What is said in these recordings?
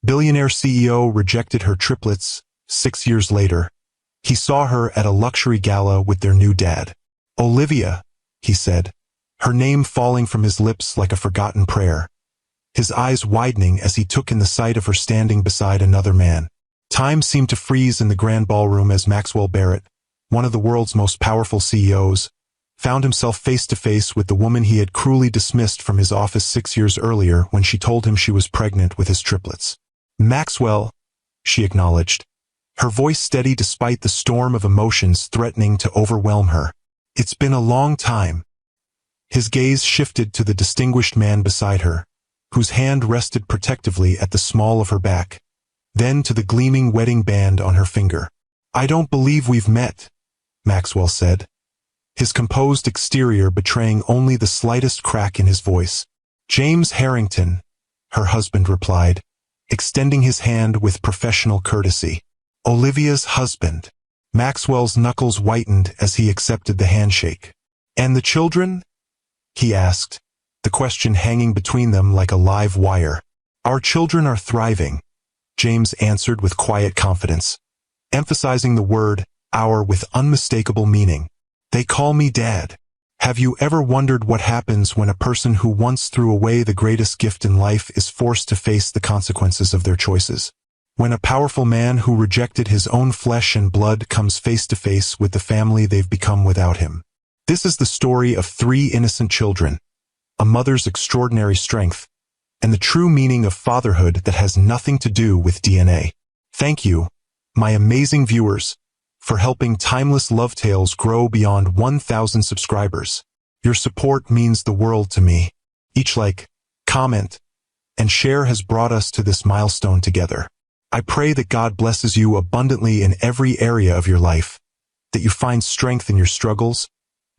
Billionaire CEO rejected her triplets 6 years later. He saw her at a luxury gala with their new dad. Olivia, he said, her name falling from his lips like a forgotten prayer. His eyes widening as he took in the sight of her standing beside another man. Time seemed to freeze in the grand ballroom as Maxwell Barrett, one of the world's most powerful CEOs, found himself face to face with the woman he had cruelly dismissed from his office 6 years earlier when she told him she was pregnant with his triplets. "Maxwell," she acknowledged, her voice steady despite the storm of emotions threatening to overwhelm her. "It's been a long time." His gaze shifted to the distinguished man beside her, whose hand rested protectively at the small of her back, then to the gleaming wedding band on her finger. "I don't believe we've met," Maxwell said, his composed exterior betraying only the slightest crack in his voice. "James Harrington," her husband replied, extending his hand with professional courtesy. "Olivia's husband." Maxwell's knuckles whitened as he accepted the handshake. "And the children?" he asked, the question hanging between them like a live wire. "Our children are thriving," James answered with quiet confidence, emphasizing the word "our" with unmistakable meaning. "They call me Dad." Have you ever wondered what happens when a person who once threw away the greatest gift in life is forced to face the consequences of their choices? When a powerful man who rejected his own flesh and blood comes face to face with the family they've become without him. This is the story of 3 innocent children, a mother's extraordinary strength, and the true meaning of fatherhood that has nothing to do with DNA. Thank you, my amazing viewers, for helping Timeless Love Tales grow beyond 1,000 subscribers. Your support means the world to me. Each like, comment, and share has brought us to this milestone together. I pray that God blesses you abundantly in every area of your life, that you find strength in your struggles,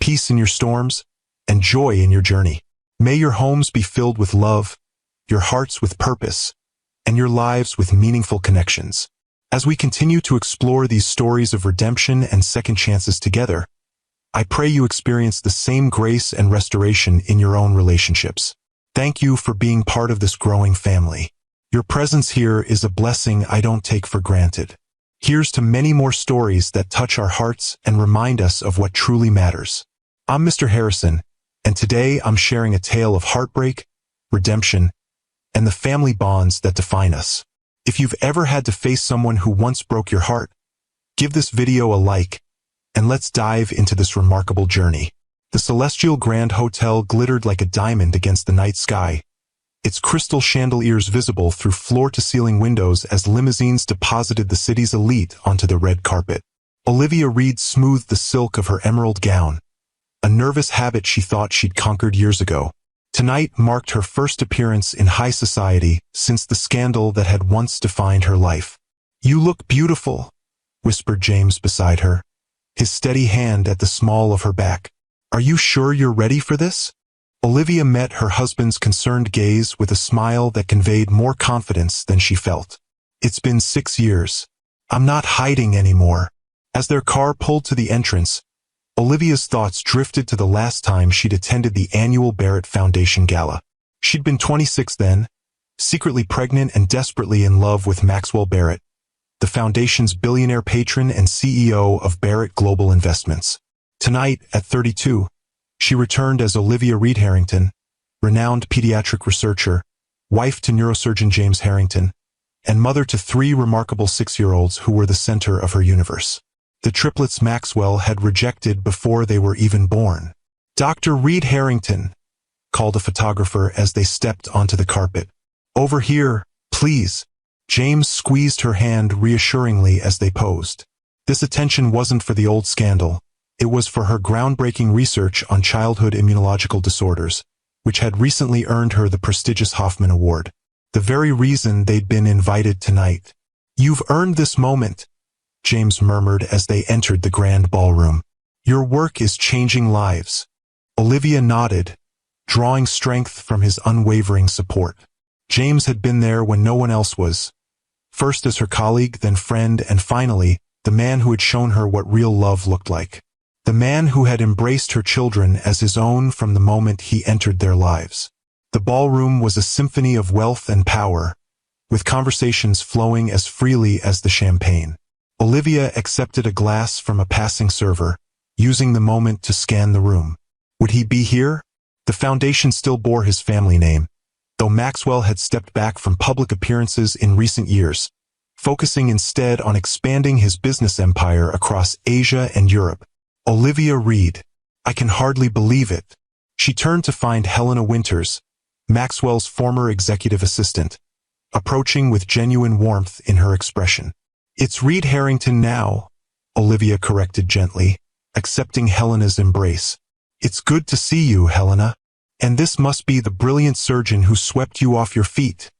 peace in your storms, and joy in your journey. May your homes be filled with love, your hearts with purpose, and your lives with meaningful connections. As we continue to explore these stories of redemption and second chances together, I pray you experience the same grace and restoration in your own relationships. Thank you for being part of this growing family. Your presence here is a blessing I don't take for granted. Here's to many more stories that touch our hearts and remind us of what truly matters. I'm Mr. Harrison, and today I'm sharing a tale of heartbreak, redemption, and the family bonds that define us. If you've ever had to face someone who once broke your heart, give this video a like, and let's dive into this remarkable journey. The Celestial Grand Hotel glittered like a diamond against the night sky, its crystal chandeliers visible through floor-to-ceiling windows as limousines deposited the city's elite onto the red carpet. Olivia Reed smoothed the silk of her emerald gown, a nervous habit she thought she'd conquered years ago. Tonight marked her first appearance in high society since the scandal that had once defined her life. "You look beautiful," whispered James beside her, his steady hand at the small of her back. "Are you sure you're ready for this?" Olivia met her husband's concerned gaze with a smile that conveyed more confidence than she felt. "It's been 6 years. I'm not hiding anymore." As their car pulled to the entrance, Olivia's thoughts drifted to the last time she'd attended the annual Barrett Foundation Gala. She'd been 26 then, secretly pregnant and desperately in love with Maxwell Barrett, the foundation's billionaire patron and CEO of Barrett Global Investments. Tonight, at 32, she returned as Olivia Reed Harrington, renowned pediatric researcher, wife to neurosurgeon James Harrington, and mother to 3 remarkable 6-year-olds who were the center of her universe. The triplets Maxwell had rejected before they were even born. "Dr. Reed Harrington," called a photographer as they stepped onto the carpet. "Over here, please." James squeezed her hand reassuringly as they posed. This attention wasn't for the old scandal. It was for her groundbreaking research on childhood immunological disorders, which had recently earned her the prestigious Hoffman Award. The very reason they'd been invited tonight. "You've earned this moment," James murmured as they entered the grand ballroom. "Your work is changing lives." Olivia nodded, drawing strength from his unwavering support. James had been there when no one else was, first as her colleague, then friend, and finally, the man who had shown her what real love looked like. The man who had embraced her children as his own from the moment he entered their lives. The ballroom was a symphony of wealth and power, with conversations flowing as freely as the champagne. Olivia accepted a glass from a passing server, using the moment to scan the room. Would he be here? The foundation still bore his family name, though Maxwell had stepped back from public appearances in recent years, focusing instead on expanding his business empire across Asia and Europe. Olivia Reed. I can hardly believe it. She turned to find Helena Winters, Maxwell's former executive assistant, approaching with genuine warmth in her expression. It's Reed Harrington now, Olivia corrected gently, accepting Helena's embrace. It's good to see you, Helena. And this must be the brilliant surgeon who swept you off your feet,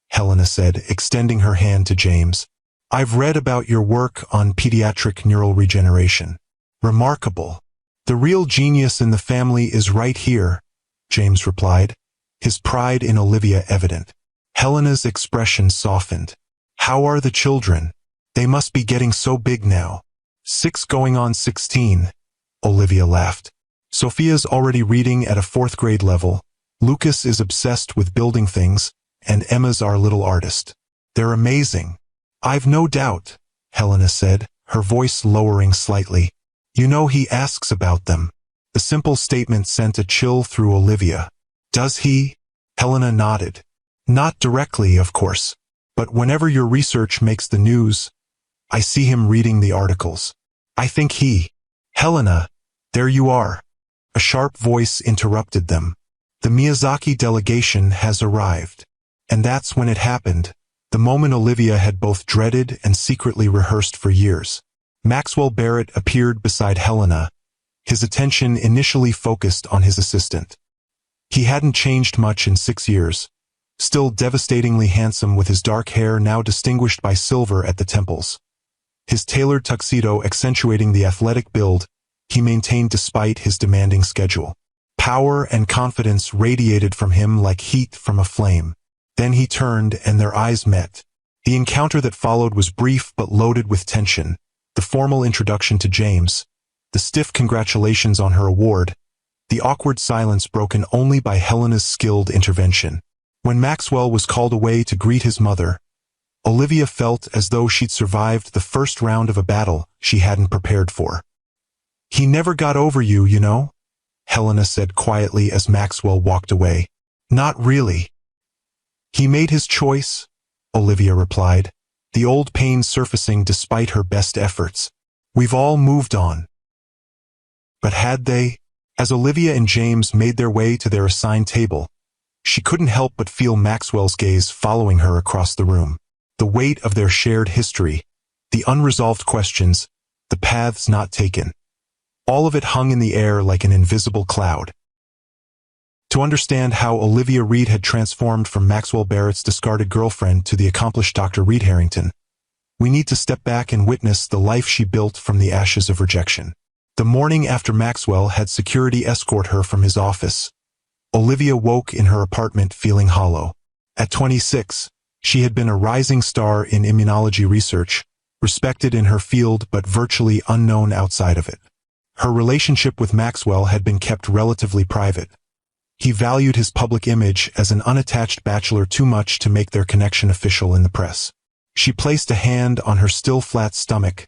Helena said, extending her hand to James. I've read about your work on pediatric neural regeneration. Remarkable. The real genius in the family is right here, James replied, his pride in Olivia evident. Helena's expression softened. How are the children? They must be getting so big now. 6 going on 16, Olivia laughed. Sophia's already reading at a 4th grade level, Lucas is obsessed with building things, and Emma's our little artist. They're amazing. I've no doubt, Helena said, her voice lowering slightly. You know he asks about them. The simple statement sent a chill through Olivia. Does he? Helena nodded. Not directly, of course, but whenever your research makes the news, I see him reading the articles. I think he... Helena, there you are. A sharp voice interrupted them. The Miyazaki delegation has arrived. And that's when it happened, the moment Olivia had both dreaded and secretly rehearsed for years. Maxwell Barrett appeared beside Helena, his attention initially focused on his assistant. He hadn't changed much in 6 years, still devastatingly handsome with his dark hair now distinguished by silver at the temples. His tailored tuxedo accentuating the athletic build he maintained despite his demanding schedule. Power and confidence radiated from him like heat from a flame. Then he turned and their eyes met. The encounter that followed was brief but loaded with tension. The formal introduction to James, the stiff congratulations on her award, the awkward silence broken only by Helena's skilled intervention. When Maxwell was called away to greet his mother, Olivia felt as though she'd survived the first round of a battle she hadn't prepared for. He never got over you, you know, Helena said quietly as Maxwell walked away. Not really. He made his choice, Olivia replied, the old pain surfacing despite her best efforts. We've all moved on. But had they? As Olivia and James made their way to their assigned table, she couldn't help but feel Maxwell's gaze following her across the room. The weight of their shared history, the unresolved questions, the paths not taken. All of it hung in the air like an invisible cloud. To understand how Olivia Reed had transformed from Maxwell Barrett's discarded girlfriend to the accomplished Dr. Reed Harrington, we need to step back and witness the life she built from the ashes of rejection. The morning after Maxwell had security escort her from his office, Olivia woke in her apartment feeling hollow. At 26, she had been a rising star in immunology research, respected in her field but virtually unknown outside of it. Her relationship with Maxwell had been kept relatively private. He valued his public image as an unattached bachelor too much to make their connection official in the press. She placed a hand on her still flat stomach,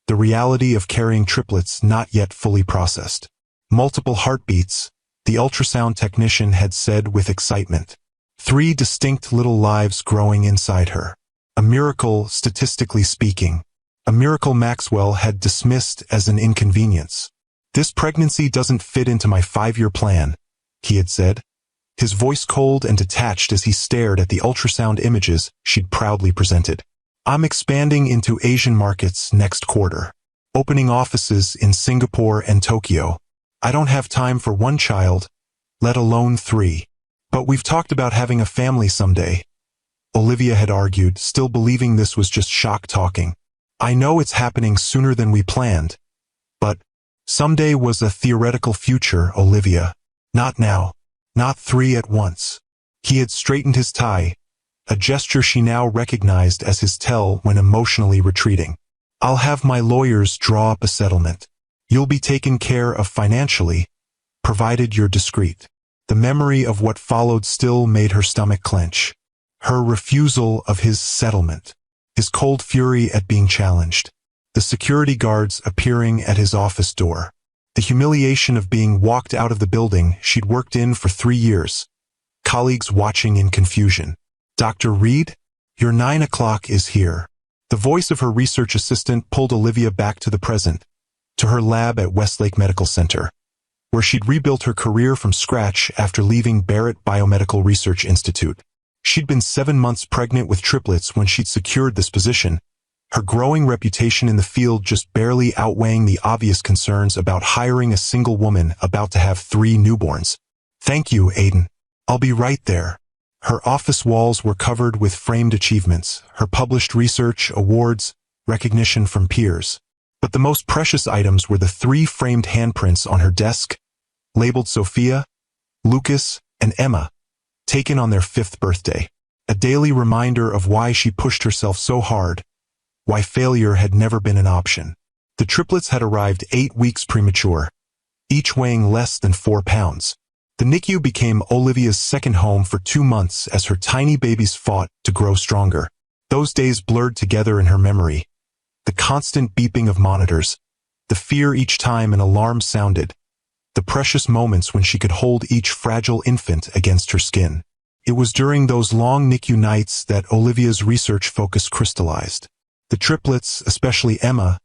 the reality of carrying triplets not yet fully processed. Multiple heartbeats, the ultrasound technician had said with excitement. 3 distinct little lives growing inside her. A miracle, statistically speaking. A miracle Maxwell had dismissed as an inconvenience. This pregnancy doesn't fit into my 5-year plan, he had said, his voice cold and detached as he stared at the ultrasound images she'd proudly presented. I'm expanding into Asian markets next quarter, opening offices in Singapore and Tokyo. I don't have time for 1 child, let alone 3. But we've talked about having a family someday, Olivia had argued, still believing this was just shock talking. I know it's happening sooner than we planned, but someday was a theoretical future, Olivia. Not now. Not 3 at once. He had straightened his tie, a gesture she now recognized as his tell when emotionally retreating. I'll have my lawyers draw up a settlement. You'll be taken care of financially, provided you're discreet. The memory of what followed still made her stomach clench. Her refusal of his settlement. His cold fury at being challenged. The security guards appearing at his office door. The humiliation of being walked out of the building she'd worked in for 3 years. Colleagues watching in confusion. "Dr. Reed, your 9 o'clock is here." The voice of her research assistant pulled Olivia back to the present, to her lab at Westlake Medical Center, where she'd rebuilt her career from scratch after leaving Barrett Biomedical Research Institute. She'd been 7 months pregnant with triplets when she'd secured this position, her growing reputation in the field just barely outweighing the obvious concerns about hiring a single woman about to have 3 newborns. "Thank you, Aiden. I'll be right there." Her office walls were covered with framed achievements, her published research, awards, recognition from peers. But the most precious items were the 3 framed handprints on her desk, labeled Sophia, Lucas, and Emma, taken on their 5th birthday. A daily reminder of why she pushed herself so hard, why failure had never been an option. The triplets had arrived 8 weeks premature, each weighing less than 4 pounds. The NICU became Olivia's second home for 2 months as her tiny babies fought to grow stronger. Those days blurred together in her memory. The constant beeping of monitors, the fear each time an alarm sounded, the precious moments when she could hold each fragile infant against her skin. It was during those long NICU nights that Olivia's research focus crystallized. The triplets, especially Emma,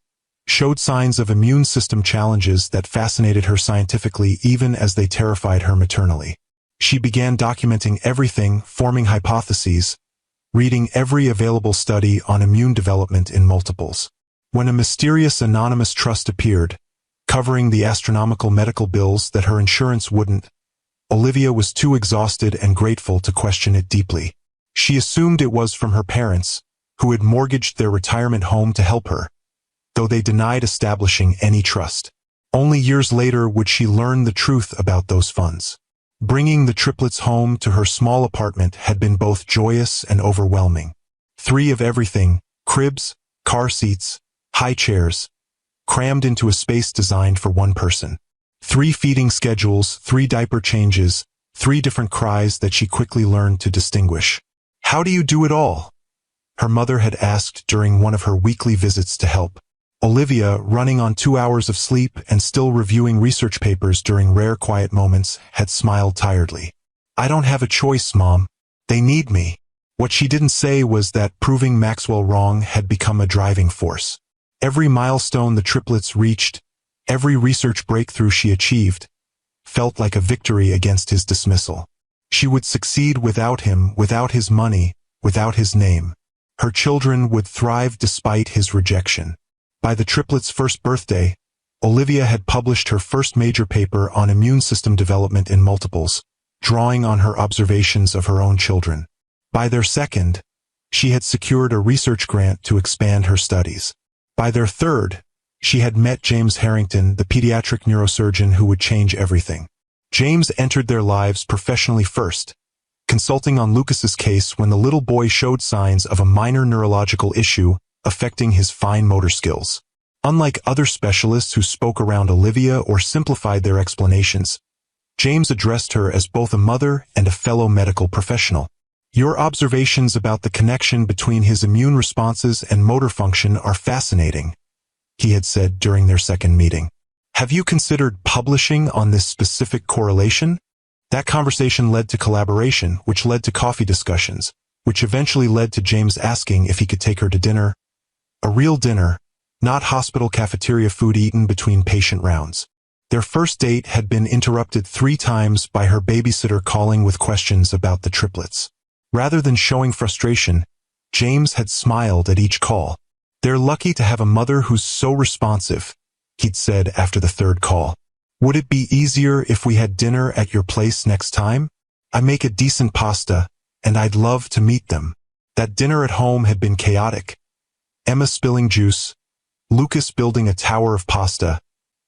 showed signs of immune system challenges that fascinated her scientifically even as they terrified her maternally. She began documenting everything, forming hypotheses, reading every available study on immune development in multiples. When a mysterious anonymous trust appeared, covering the astronomical medical bills that her insurance wouldn't, Olivia was too exhausted and grateful to question it deeply. She assumed it was from her parents, who had mortgaged their retirement home to help her, though they denied establishing any trust. Only years later would she learn the truth about those funds. Bringing the triplets home to her small apartment had been both joyous and overwhelming. 3 of everything, cribs, car seats, high chairs, crammed into a space designed for 1 person. 3 feeding schedules, 3 diaper changes, 3 different cries that she quickly learned to distinguish. "How do you do it all?" her mother had asked during one of her weekly visits to help. Olivia, running on 2 hours of sleep and still reviewing research papers during rare quiet moments, had smiled tiredly. "I don't have a choice, Mom. They need me." What she didn't say was that proving Maxwell wrong had become a driving force. Every milestone the triplets reached, every research breakthrough she achieved, felt like a victory against his dismissal. She would succeed without him, without his money, without his name. Her children would thrive despite his rejection. By the triplets' 1st birthday, Olivia had published her first major paper on immune system development in multiples, drawing on her observations of her own children. By their 2nd, she had secured a research grant to expand her studies. By their 3rd, she had met James Harrington, the pediatric neurosurgeon who would change everything. James entered their lives professionally first, consulting on Lucas's case when the little boy showed signs of a minor neurological issue affecting his fine motor skills. Unlike other specialists who spoke around Olivia or simplified their explanations, James addressed her as both a mother and a fellow medical professional. "Your observations about the connection between his immune responses and motor function are fascinating," he had said during their 2nd meeting. "Have you considered publishing on this specific correlation?" That conversation led to collaboration, which led to coffee discussions, which eventually led to James asking if he could take her to dinner. A real dinner, not hospital cafeteria food eaten between patient rounds. Their first date had been interrupted 3 times by her babysitter calling with questions about the triplets. Rather than showing frustration, James had smiled at each call. "They're lucky to have a mother who's so responsive," he'd said after the 3rd call. "Would it be easier if we had dinner at your place next time? I make a decent pasta, and I'd love to meet them." That dinner at home had been chaotic. Emma spilling juice, Lucas building a tower of pasta,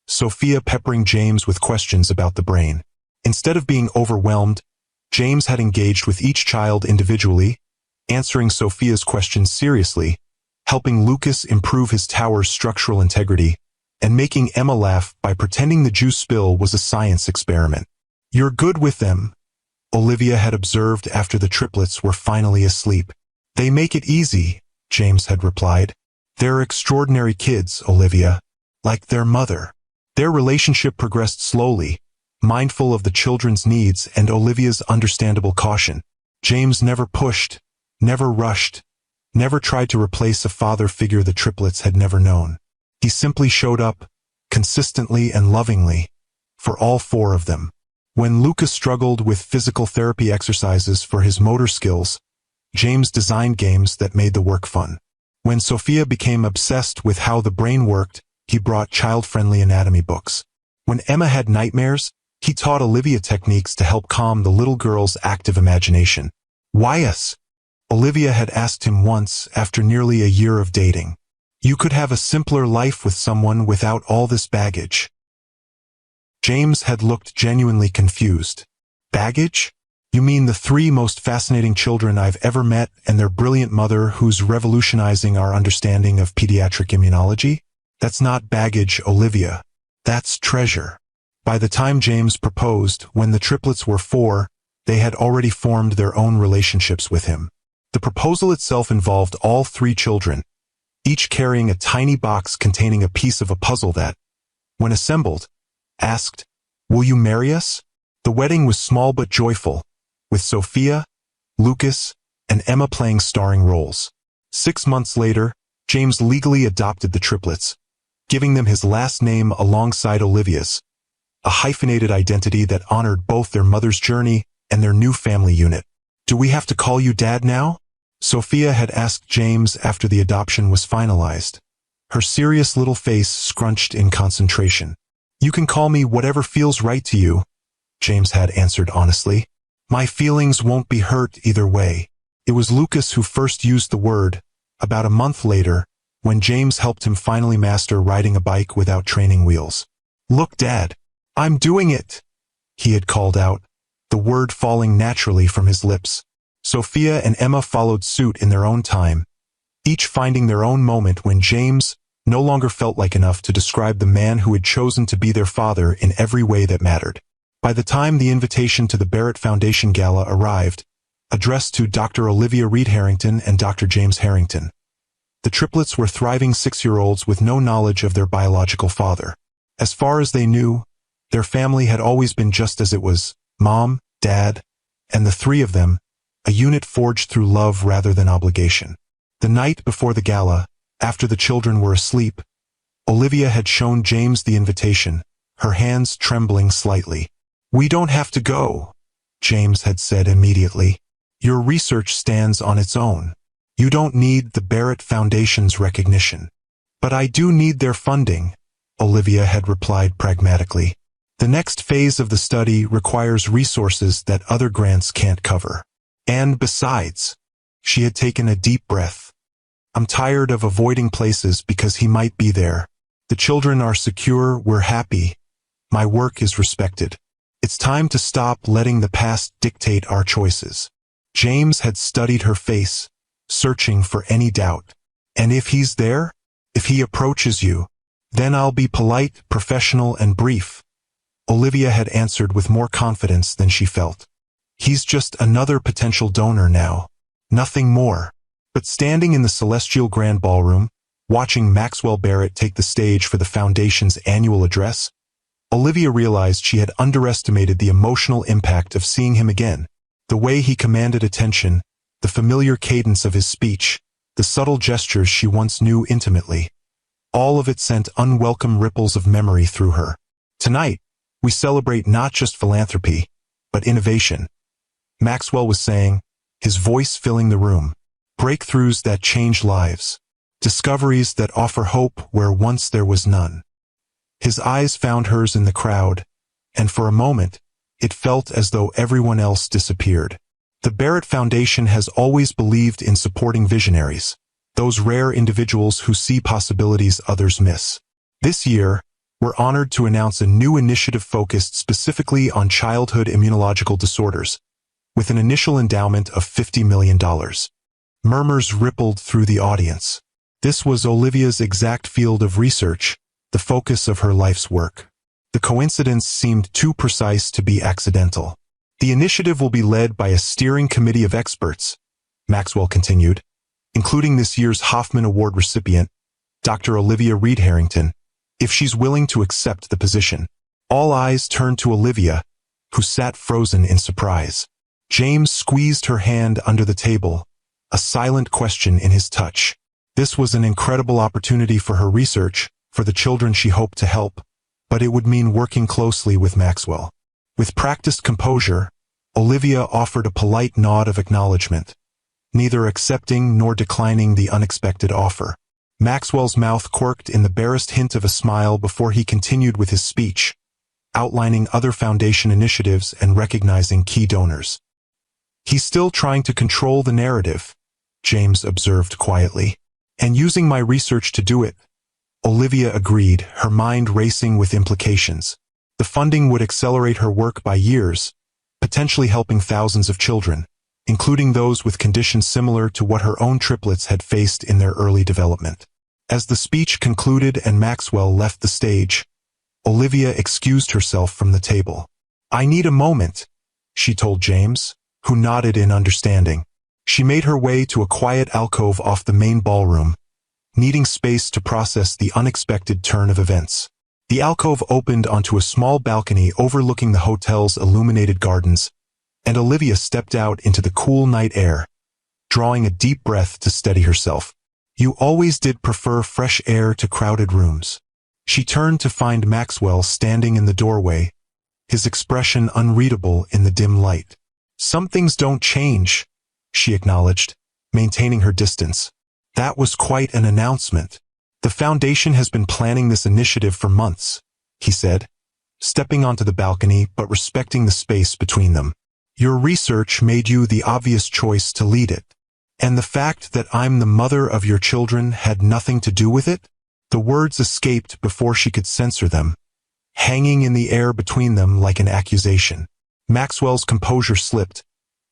Sophia peppering James with questions about the brain. Instead of being overwhelmed, James had engaged with each child individually, answering Sophia's questions seriously, helping Lucas improve his tower's structural integrity, and making Emma laugh by pretending the juice spill was a science experiment. "You're good with them," Olivia had observed after the triplets were finally asleep. "They make it easy," James had replied. "They're extraordinary kids, Olivia. Like their mother." Their relationship progressed slowly, mindful of the children's needs and Olivia's understandable caution. James never pushed, never rushed, never tried to replace a father figure the triplets had never known. He simply showed up, consistently and lovingly, for all four of them. When Lucas struggled with physical therapy exercises for his motor skills, James designed games that made the work fun. When Sophia became obsessed with how the brain worked, he brought child-friendly anatomy books. When Emma had nightmares, he taught Olivia techniques to help calm the little girl's active imagination. "Why us?" Olivia had asked him once after nearly a year of dating. "You could have a simpler life with someone without all this baggage." James had looked genuinely confused. "Baggage? You mean the three most fascinating children I've ever met and their brilliant mother who's revolutionizing our understanding of pediatric immunology? That's not baggage, Olivia. That's treasure." By the time James proposed, when the triplets were 4, they had already formed their own relationships with him. The proposal itself involved all 3 children, each carrying a tiny box containing a piece of a puzzle that, when assembled, asked, "Will you marry us?" The wedding was small but joyful, with Sophia, Lucas, and Emma playing starring roles. 6 months later, James legally adopted the triplets, giving them his last name alongside Olivia's, a hyphenated identity that honored both their mother's journey and their new family unit. "Do we have to call you Dad now?" Sophia had asked James after the adoption was finalized, her serious little face scrunched in concentration. "You can call me whatever feels right to you," James had answered honestly. "My feelings won't be hurt either way." It was Lucas who first used the word, about a month later, when James helped him finally master riding a bike without training wheels. "Look, Dad, I'm doing it," he had called out, the word falling naturally from his lips. Sophia and Emma followed suit in their own time, each finding their own moment when James no longer felt like enough to describe the man who had chosen to be their father in every way that mattered. By the time the invitation to the Barrett Foundation Gala arrived, addressed to Dr. Olivia Reed Harrington and Dr. James Harrington, the triplets were thriving 6-year-olds with no knowledge of their biological father. As far as they knew, their family had always been just as it was: Mom, Dad, and the 3 of them, a unit forged through love rather than obligation. The night before the gala, after the children were asleep, Olivia had shown James the invitation, her hands trembling slightly. "We don't have to go," James had said immediately. "Your research stands on its own. You don't need the Barrett Foundation's recognition." "But I do need their funding," Olivia had replied pragmatically. "The next phase of the study requires resources that other grants can't cover. And besides," she had taken a deep breath, "I'm tired of avoiding places because he might be there. The children are secure, we're happy. My work is respected. It's time to stop letting the past dictate our choices." James had studied her face, searching for any doubt. "And if he's there, if he approaches you, then I'll be polite, professional, and brief," Olivia had answered with more confidence than she felt. "He's just another potential donor now. Nothing more." But standing in the celestial grand ballroom, watching Maxwell Barrett take the stage for the Foundation's annual address, Olivia realized she had underestimated the emotional impact of seeing him again. The way he commanded attention, the familiar cadence of his speech, the subtle gestures she once knew intimately, all of it sent unwelcome ripples of memory through her. "Tonight, we celebrate not just philanthropy, but innovation," Maxwell was saying, his voice filling the room. "Breakthroughs that change lives. Discoveries that offer hope where once there was none." His eyes found hers in the crowd, and for a moment, it felt as though everyone else disappeared. The Barrett Foundation has always believed in supporting visionaries, those rare individuals who see possibilities others miss. This year, we're honored to announce a new initiative focused specifically on childhood immunological disorders, with an initial endowment of $50 million. Murmurs rippled through the audience. This was Olivia's exact field of research, the focus of her life's work. The coincidence seemed too precise to be accidental. The initiative will be led by a steering committee of experts, Maxwell continued, including this year's Hoffman Award recipient, Dr. Olivia Reed Harrington, if she's willing to accept the position. All eyes turned to Olivia, who sat frozen in surprise. James squeezed her hand under the table, a silent question in his touch. This was an incredible opportunity for her research, for the children she hoped to help, but it would mean working closely with Maxwell. With practiced composure, Olivia offered a polite nod of acknowledgement, neither accepting nor declining the unexpected offer. Maxwell's mouth quirked in the barest hint of a smile before he continued with his speech, outlining other foundation initiatives and recognizing key donors. "He's still trying to control the narrative," James observed quietly. "And using my research to do it," Olivia agreed, her mind racing with implications. The funding would accelerate her work by years, potentially helping thousands of children, including those with conditions similar to what her own triplets had faced in their early development. As the speech concluded and Maxwell left the stage, Olivia excused herself from the table. "I need a moment," she told James, who nodded in understanding. She made her way to a quiet alcove off the main ballroom, needing space to process the unexpected turn of events. The alcove opened onto a small balcony overlooking the hotel's illuminated gardens, and Olivia stepped out into the cool night air, drawing a deep breath to steady herself. "You always did prefer fresh air to crowded rooms." She turned to find Maxwell standing in the doorway, his expression unreadable in the dim light. "Some things don't change," she acknowledged, maintaining her distance. "That was quite an announcement." "The Foundation has been planning this initiative for months," he said, stepping onto the balcony but respecting the space between them. "Your research made you the obvious choice to lead it. And the fact that I'm the mother of your children had nothing to do with it?" The words escaped before she could censor them, hanging in the air between them like an accusation. Maxwell's composure slipped,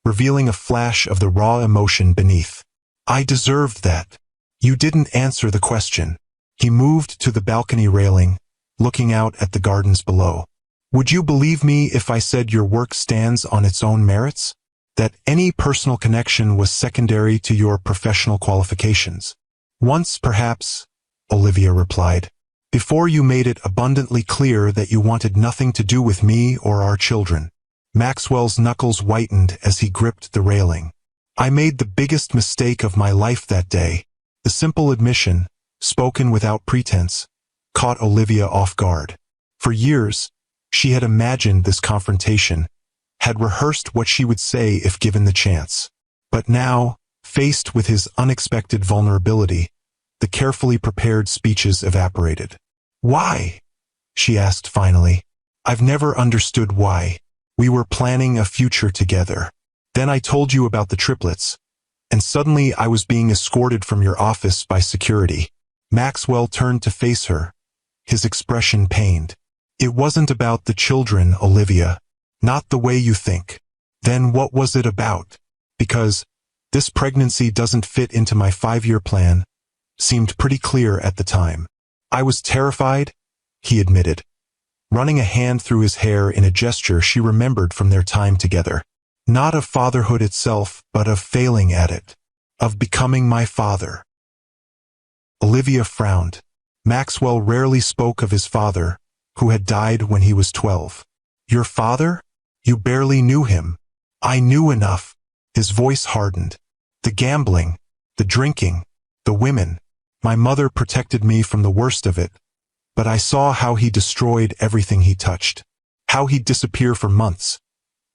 revealing a flash of the raw emotion beneath. "I deserved that. You didn't answer the question." He moved to the balcony railing, looking out at the gardens below. "Would you believe me if I said your work stands on its own merits? That any personal connection was secondary to your professional qualifications?" "Once, perhaps," Olivia replied, "before you made it abundantly clear that you wanted nothing to do with me or our children." Maxwell's knuckles whitened as he gripped the railing. "I made the biggest mistake of my life that day." The simple admission, spoken without pretense, caught Olivia off guard. For years, she had imagined this confrontation, had rehearsed what she would say if given the chance. But now, faced with his unexpected vulnerability, the carefully prepared speeches evaporated. "Why?" she asked finally. "I've never understood why. We were planning a future together. Then I told you about the triplets, and suddenly I was being escorted from your office by security." Maxwell turned to face her, his expression pained. "It wasn't about the children, Olivia. Not the way you think." "Then what was it about?" "Because this pregnancy doesn't fit into my 5-year plan," seemed pretty clear at the time. "I was terrified," he admitted, running a hand through his hair in a gesture she remembered from their time together. "Not of fatherhood itself, but of failing at it. Of becoming my father." Olivia frowned. Maxwell rarely spoke of his father, who had died when he was 12. "Your father? You barely knew him." "I knew enough." His voice hardened. "The gambling, the drinking, the women. My mother protected me from the worst of it, but I saw how he destroyed everything he touched. How he'd disappear for months,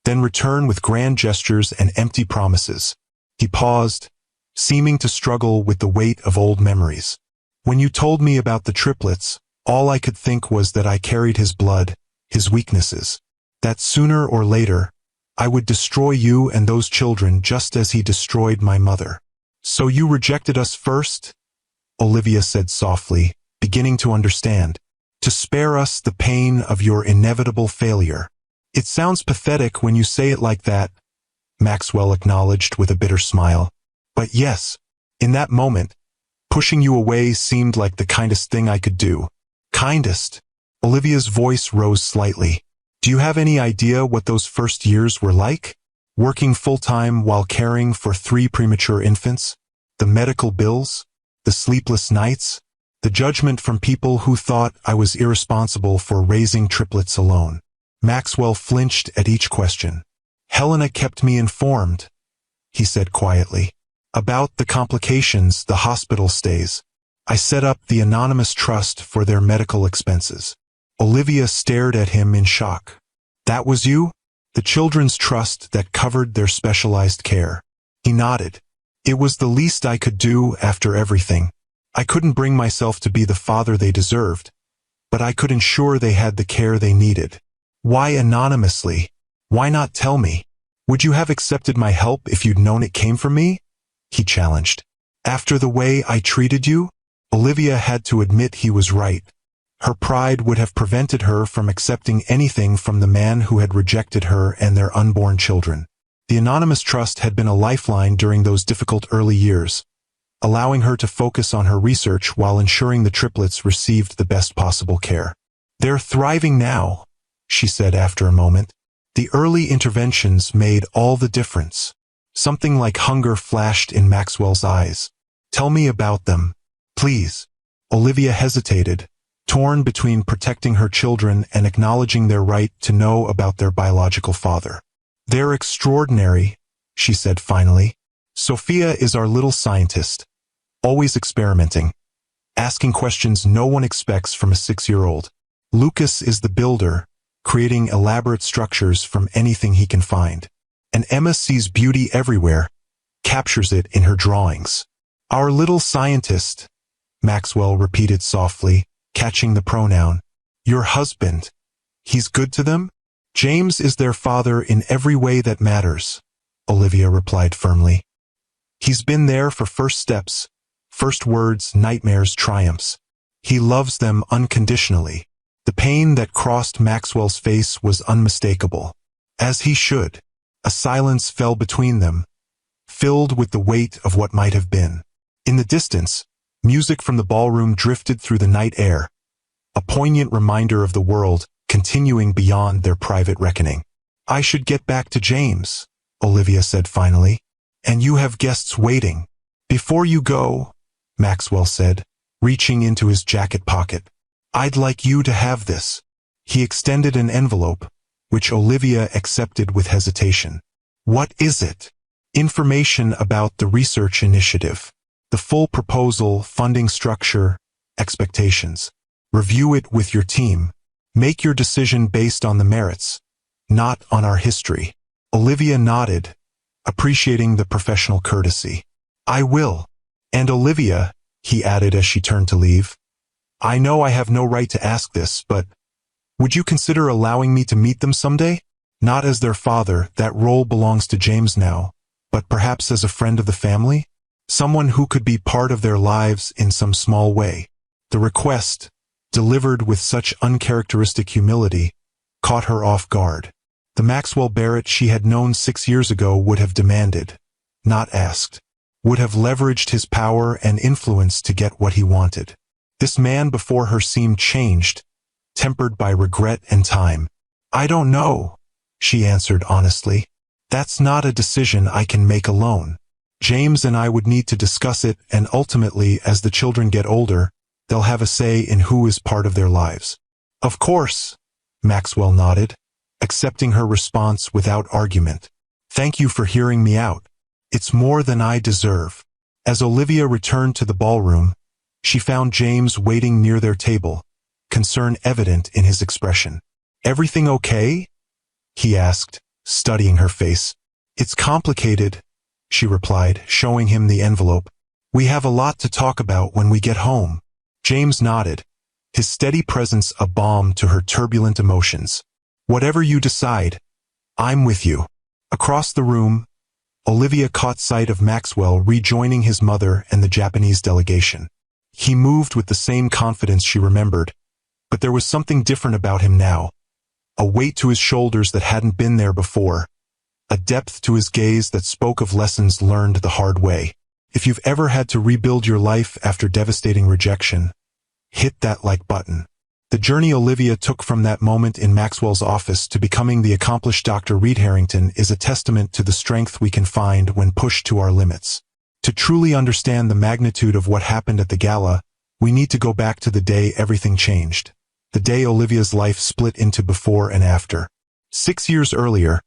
then return with grand gestures and empty promises." He paused, seeming to struggle with the weight of old memories. "When you told me about the triplets, all I could think was that I carried his blood, his weaknesses. That sooner or later, I would destroy you and those children just as he destroyed my mother." "So you rejected us first?" Olivia said softly, beginning to understand. "To spare us the pain of your inevitable failure." "It sounds pathetic when you say it like that," Maxwell acknowledged with a bitter smile. "But yes, in that moment, pushing you away seemed like the kindest thing I could do." "Kindest?" Olivia's voice rose slightly. Do you have any idea what those first years were like? Working full-time while caring for 3 premature infants? The medical bills? The sleepless nights? The judgment from people who thought I was irresponsible for raising triplets alone. Maxwell flinched at each question. Helena kept me informed, he said quietly, about the complications, the hospital stays. I set up the anonymous trust for their medical expenses. Olivia stared at him in shock. That was you? The children's trust that covered their specialized care. He nodded. It was the least I could do after everything. I couldn't bring myself to be the father they deserved, but I could ensure they had the care they needed. Why anonymously? Why not tell me? Would you have accepted my help if you'd known it came from me? He challenged. After the way I treated you? Olivia had to admit he was right. Her pride would have prevented her from accepting anything from the man who had rejected her and their unborn children. The anonymous trust had been a lifeline during those difficult early years, allowing her to focus on her research while ensuring the triplets received the best possible care. They're thriving now, she said after a moment. The early interventions made all the difference. Something like hunger flashed in Maxwell's eyes. Tell me about them, please. Olivia hesitated, torn between protecting her children and acknowledging their right to know about their biological father. They're extraordinary, she said finally. Sophia is our little scientist, always experimenting, asking questions no one expects from a 6-year-old. Lucas is the builder, creating elaborate structures from anything he can find. And Emma sees beauty everywhere, captures it in her drawings. Our little scientist, Maxwell repeated softly, catching the pronoun. Your husband. He's good to them? James is their father in every way that matters, Olivia replied firmly. He's been there for first steps, first words, nightmares, triumphs. He loves them unconditionally. The pain that crossed Maxwell's face was unmistakable. As he should. A silence fell between them, filled with the weight of what might have been. In the distance, music from the ballroom drifted through the night air, a poignant reminder of the world continuing beyond their private reckoning. I should get back to James, Olivia said finally, and you have guests waiting. Before you go, Maxwell said, reaching into his jacket pocket, I'd like you to have this. He extended an envelope, which Olivia accepted with hesitation. What is it? Information about the research initiative. The full proposal, funding structure, expectations. Review it with your team. Make your decision based on the merits, not on our history. Olivia nodded, appreciating the professional courtesy. I will. And Olivia, he added as she turned to leave, I know I have no right to ask this, but would you consider allowing me to meet them someday? Not as their father, that role belongs to James now, but perhaps as a friend of the family? Someone who could be part of their lives in some small way. The request, delivered with such uncharacteristic humility, caught her off guard. The Maxwell Barrett she had known 6 years ago would have demanded, not asked, would have leveraged his power and influence to get what he wanted. This man before her seemed changed, tempered by regret and time. I don't know, she answered honestly. That's not a decision I can make alone. James and I would need to discuss it, and ultimately, as the children get older, they'll have a say in who is part of their lives. Of course, Maxwell nodded, accepting her response without argument. Thank you for hearing me out. It's more than I deserve. As Olivia returned to the ballroom, she found James waiting near their table, concern evident in his expression. Everything okay? He asked, studying her face. It's complicated, she replied, showing him the envelope. We have a lot to talk about when we get home. James nodded, his steady presence a balm to her turbulent emotions. Whatever you decide, I'm with you. Across the room, Olivia caught sight of Maxwell rejoining his mother and the Japanese delegation. He moved with the same confidence she remembered, but there was something different about him now. A weight to his shoulders that hadn't been there before. A depth to his gaze that spoke of lessons learned the hard way. If you've ever had to rebuild your life after devastating rejection, hit that like button. The journey Olivia took from that moment in Maxwell's office to becoming the accomplished Dr. Reed Harrington is a testament to the strength we can find when pushed to our limits. To truly understand the magnitude of what happened at the gala, we need to go back to the day everything changed. The day Olivia's life split into before and after. 6 years earlier,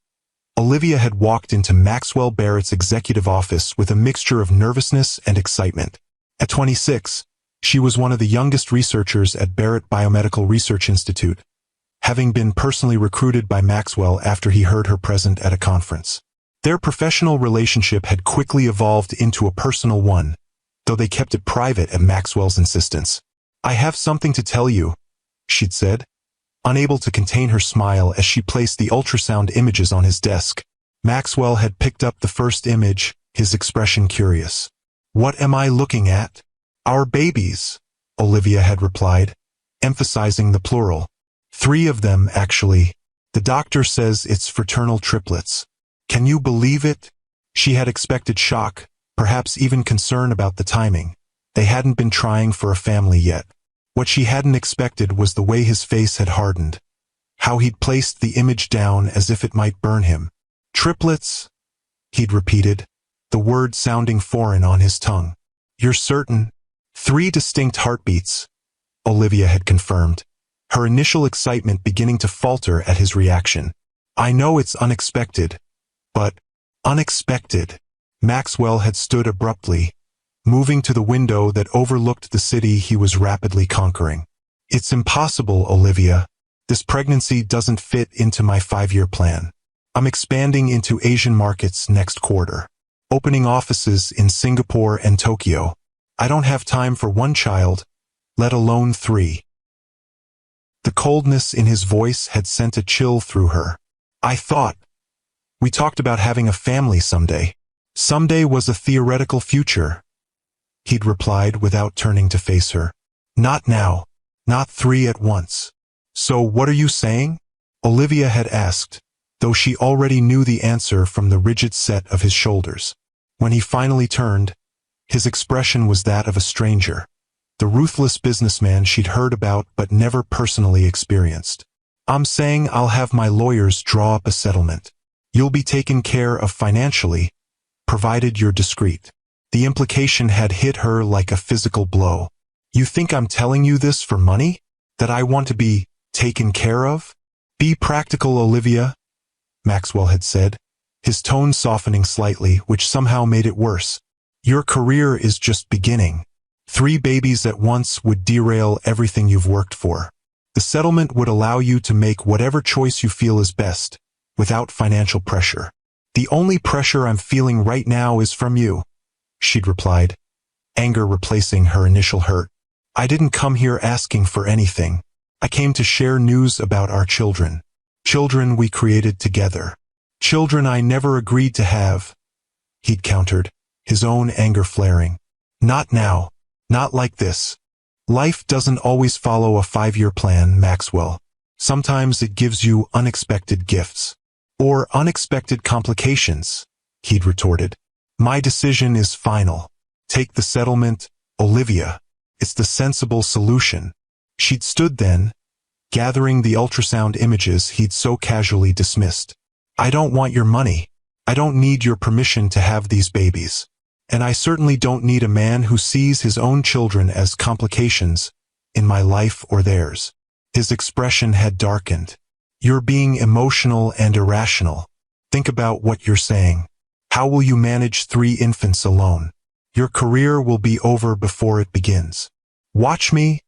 Olivia had walked into Maxwell Barrett's executive office with a mixture of nervousness and excitement. At 26, she was one of the youngest researchers at Barrett Biomedical Research Institute, having been personally recruited by Maxwell after he heard her present at a conference. Their professional relationship had quickly evolved into a personal one, though they kept it private at Maxwell's insistence. "I have something to tell you," she'd said, unable to contain her smile as she placed the ultrasound images on his desk. Maxwell had picked up the first image, his expression curious. "What am I looking at?" "Our babies," Olivia had replied, emphasizing the plural. "3 of them, actually. The doctor says it's fraternal triplets." "Can you believe it?" She had expected shock, perhaps even concern about the timing. They hadn't been trying for a family yet. What she hadn't expected was the way his face had hardened, how he'd placed the image down as if it might burn him. "Triplets," he'd repeated, the word sounding foreign on his tongue. "You're certain?" 3 distinct heartbeats, Olivia had confirmed, her initial excitement beginning to falter at his reaction. "I know it's unexpected, but..." "Unexpected." Maxwell had stood abruptly, moving to the window that overlooked the city he was rapidly conquering. "It's impossible, Olivia. This pregnancy doesn't fit into my 5-year plan. I'm expanding into Asian markets next quarter, opening offices in Singapore and Tokyo. I don't have time for 1 child, let alone 3. The coldness in his voice had sent a chill through her. "I thought we talked about having a family someday." "Someday was a theoretical future," he'd replied without turning to face her. "Not now. Not 3 at once." "So what are you saying?" Olivia had asked, though she already knew the answer from the rigid set of his shoulders. When he finally turned, his expression was that of a stranger, the ruthless businessman she'd heard about but never personally experienced. "I'm saying I'll have my lawyers draw up a settlement. You'll be taken care of financially, provided you're discreet." The implication had hit her like a physical blow. "You think I'm telling you this for money? That I want to be taken care of?" "Be practical, Olivia," Maxwell had said, his tone softening slightly, which somehow made it worse. "Your career is just beginning. 3 babies at once would derail everything you've worked for. The settlement would allow you to make whatever choice you feel is best, without financial pressure." "The only pressure I'm feeling right now is from you," she'd replied, anger replacing her initial hurt. "I didn't come here asking for anything. I came to share news about our children. Children we created together. Children I never agreed to have," he'd countered, his own anger flaring. "Not now. Not like this. Life doesn't always follow a 5-year plan, Maxwell. Sometimes it gives you unexpected gifts. Or unexpected complications," he'd retorted. "My decision is final. Take the settlement, Olivia. It's the sensible solution." She'd stood then, gathering the ultrasound images he'd so casually dismissed. "I don't want your money. I don't need your permission to have these babies. And I certainly don't need a man who sees his own children as complications in my life or theirs." His expression had darkened. "You're being emotional and irrational. Think about what you're saying. How will you manage 3 infants alone? Your career will be over before it begins." "Watch me,"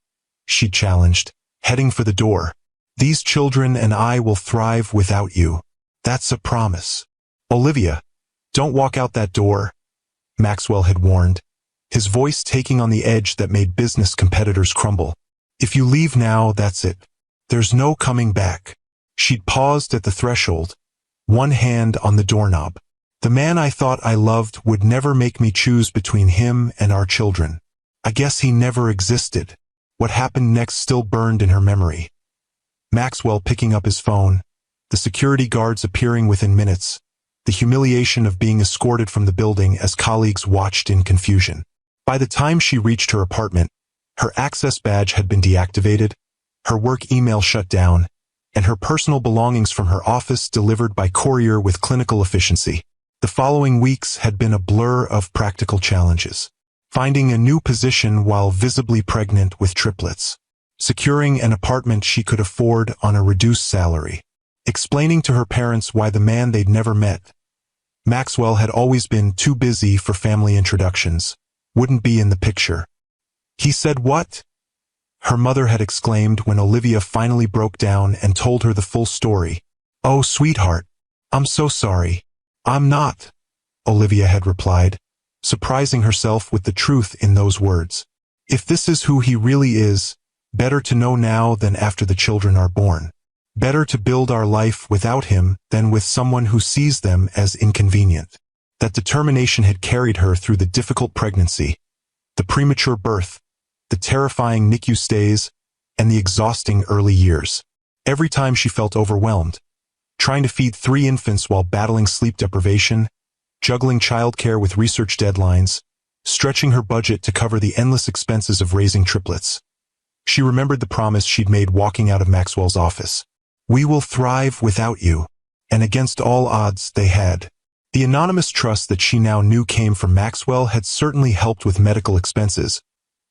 she challenged, heading for the door. "These children and I will thrive without you. That's a promise." "Olivia, don't walk out that door," Maxwell had warned, his voice taking on the edge that made business competitors crumble. "If you leave now, that's it. There's no coming back." She'd paused at the threshold, one hand on the doorknob. "The man I thought I loved would never make me choose between him and our children. I guess he never existed." What happened next still burned in her memory. Maxwell picking up his phone, the security guards appearing within minutes, the humiliation of being escorted from the building as colleagues watched in confusion. By the time she reached her apartment, her access badge had been deactivated, her work email shut down, and her personal belongings from her office delivered by courier with clinical efficiency. The following weeks had been a blur of practical challenges. Finding a new position while visibly pregnant with triplets. Securing an apartment she could afford on a reduced salary. Explaining to her parents why the man they'd never met, Maxwell, had always been too busy for family introductions, wouldn't be in the picture. He said what? Her mother had exclaimed when Olivia finally broke down and told her the full story. Oh, sweetheart, I'm so sorry. I'm not, Olivia had replied, surprising herself with the truth in those words. If this is who he really is, better to know now than after the children are born. Better to build our life without him than with someone who sees them as inconvenient. That determination had carried her through the difficult pregnancy, the premature birth, the terrifying NICU stays, and the exhausting early years. Every time she felt overwhelmed, trying to feed 3 infants while battling sleep deprivation, juggling childcare with research deadlines, stretching her budget to cover the endless expenses of raising triplets. She remembered the promise she'd made walking out of Maxwell's office. We will thrive without you. And against all odds, they had. The anonymous trust that she now knew came from Maxwell had certainly helped with medical expenses,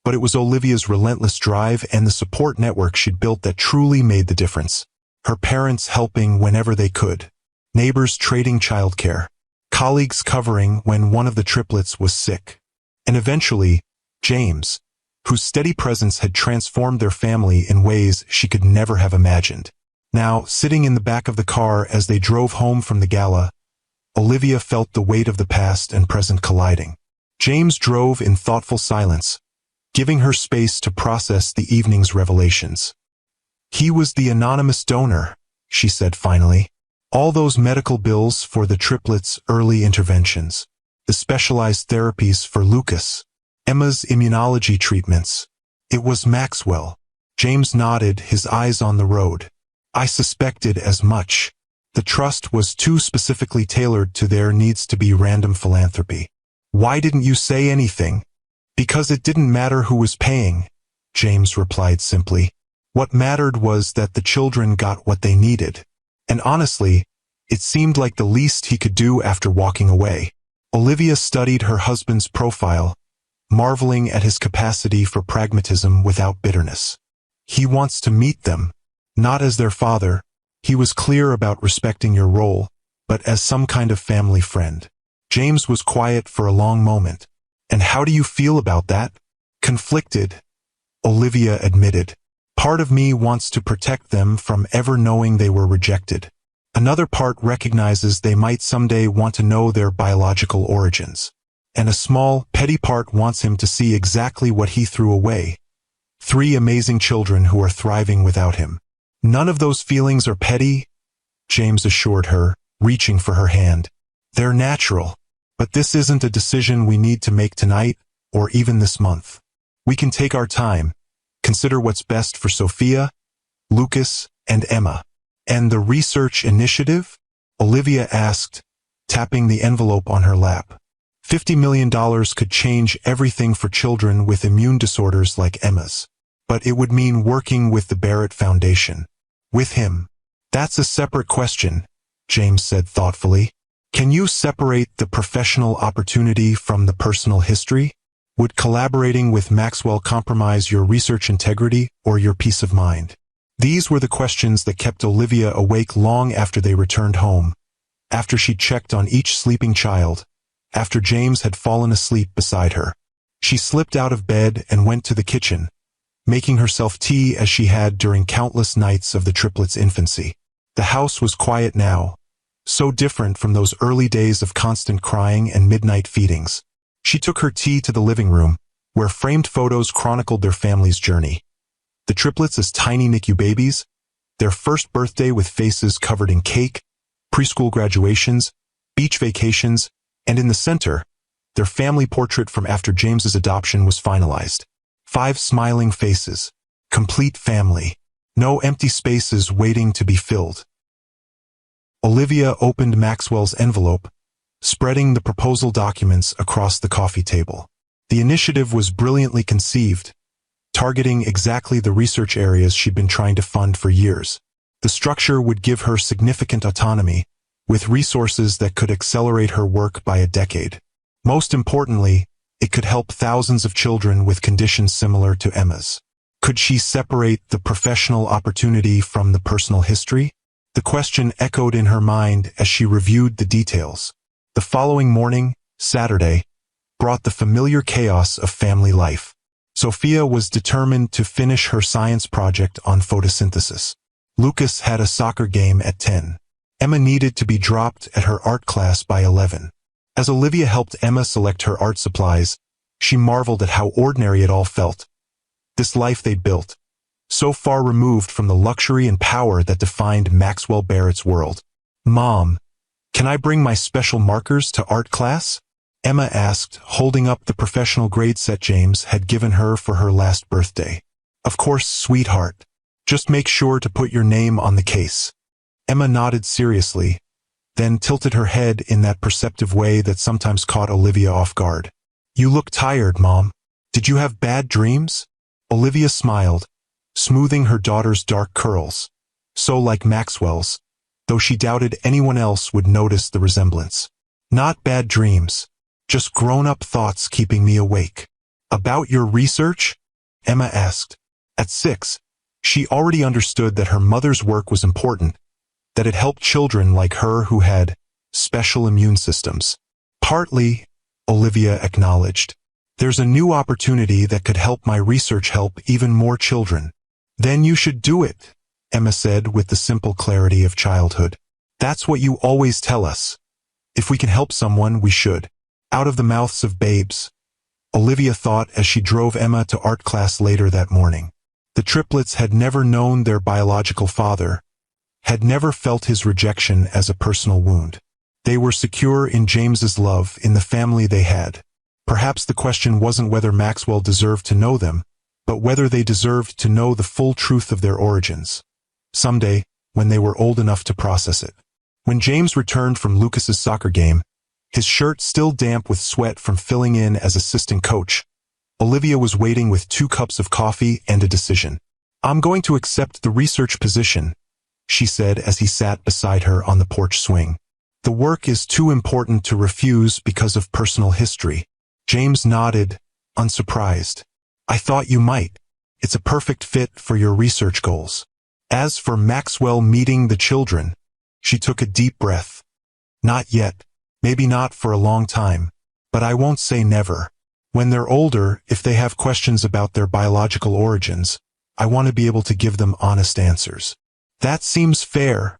but it was Olivia's relentless drive and the support network she'd built that truly made the difference. Her parents helping whenever they could. Neighbors trading childcare. Colleagues covering when one of the triplets was sick. And eventually, James, whose steady presence had transformed their family in ways she could never have imagined. Now, sitting in the back of the car as they drove home from the gala, Olivia felt the weight of the past and present colliding. James drove in thoughtful silence, giving her space to process the evening's revelations. He was the anonymous donor, she said finally. All those medical bills for the triplets' early interventions, the specialized therapies for Lucas, Emma's immunology treatments. It was Maxwell. James nodded, his eyes on the road. I suspected as much. The trust was too specifically tailored to their needs to be random philanthropy. Why didn't you say anything? Because it didn't matter who was paying, James replied simply. What mattered was that the children got what they needed. And honestly, it seemed like the least he could do after walking away. Olivia studied her husband's profile, marveling at his capacity for pragmatism without bitterness. He wants to meet them, not as their father. He was clear about respecting your role, but as some kind of family friend. James was quiet for a long moment. And how do you feel about that? Conflicted, Olivia admitted. Part of me wants to protect them from ever knowing they were rejected. Another part recognizes they might someday want to know their biological origins. And a small, petty part wants him to see exactly what he threw away. 3 amazing children who are thriving without him. None of those feelings are petty, James assured her, reaching for her hand. They're natural. But this isn't a decision we need to make tonight, or even this month. We can take our time, consider what's best for Sophia, Lucas, and Emma. And the research initiative? Olivia asked, tapping the envelope on her lap. $50 million could change everything for children with immune disorders like Emma's. But it would mean working with the Barrett Foundation. With him. That's a separate question, James said thoughtfully. Can you separate the professional opportunity from the personal history? Would collaborating with Maxwell compromise your research integrity or your peace of mind? These were the questions that kept Olivia awake long after they returned home, after she checked on each sleeping child, after James had fallen asleep beside her. She slipped out of bed and went to the kitchen, making herself tea as she had during countless nights of the triplets' infancy. The house was quiet now, so different from those early days of constant crying and midnight feedings. She took her tea to the living room, where framed photos chronicled their family's journey. The triplets as tiny NICU babies, their first birthday with faces covered in cake, preschool graduations, beach vacations, and in the center, their family portrait from after James's adoption was finalized. 5 smiling faces. Complete family. No empty spaces waiting to be filled. Olivia opened Maxwell's envelope, spreading the proposal documents across the coffee table. The initiative was brilliantly conceived. targeting exactly the research areas she'd been trying to fund for years. The structure would give her significant autonomy, with resources that could accelerate her work by a decade. Most importantly, it could help thousands of children with conditions similar to Emma's. Could she separate the professional opportunity from the personal history? The question echoed in her mind as she reviewed the details. The following morning, Saturday, brought the familiar chaos of family life. Sophia was determined to finish her science project on photosynthesis. Lucas had a soccer game at 10. Emma needed to be dropped at her art class by 11. As Olivia helped Emma select her art supplies, she marveled at how ordinary it all felt. This life they'd built, so far removed from the luxury and power that defined Maxwell Barrett's world. "Mom, can I bring my special markers to art class?" Emma asked, holding up the professional grade set James had given her for her last birthday. "Of course, sweetheart. Just make sure to put your name on the case." Emma nodded seriously, then tilted her head in that perceptive way that sometimes caught Olivia off guard. "You look tired, Mom. Did you have bad dreams?" Olivia smiled, smoothing her daughter's dark curls, so like Maxwell's, though she doubted anyone else would notice the resemblance. "Not bad dreams, just grown-up thoughts keeping me awake." "About your research?" Emma asked. At 6, she already understood that her mother's work was important, that it helped children like her who had special immune systems. "Partly," Olivia acknowledged. "There's a new opportunity that could help my research help even more children." "Then you should do it," Emma said with the simple clarity of childhood. "That's what you always tell us. If we can help someone, we should." Out of the mouths of babes, Olivia thought as she drove Emma to art class later that morning. The triplets had never known their biological father, had never felt his rejection as a personal wound. They were secure in James's love, in the family they had. Perhaps the question wasn't whether Maxwell deserved to know them, but whether they deserved to know the full truth of their origins. Someday, when they were old enough to process it. When James returned from Lucas's soccer game, his shirt still damp with sweat from filling in as assistant coach, Olivia was waiting with 2 cups of coffee and a decision. "I'm going to accept the research position," she said as he sat beside her on the porch swing. "The work is too important to refuse because of personal history." James nodded, unsurprised. "I thought you might. It's a perfect fit for your research goals." As for Maxwell meeting the children, she took a deep breath. "Not yet. Maybe not for a long time. But I won't say never. When they're older, if they have questions about their biological origins, I want to be able to give them honest answers." "That seems fair,"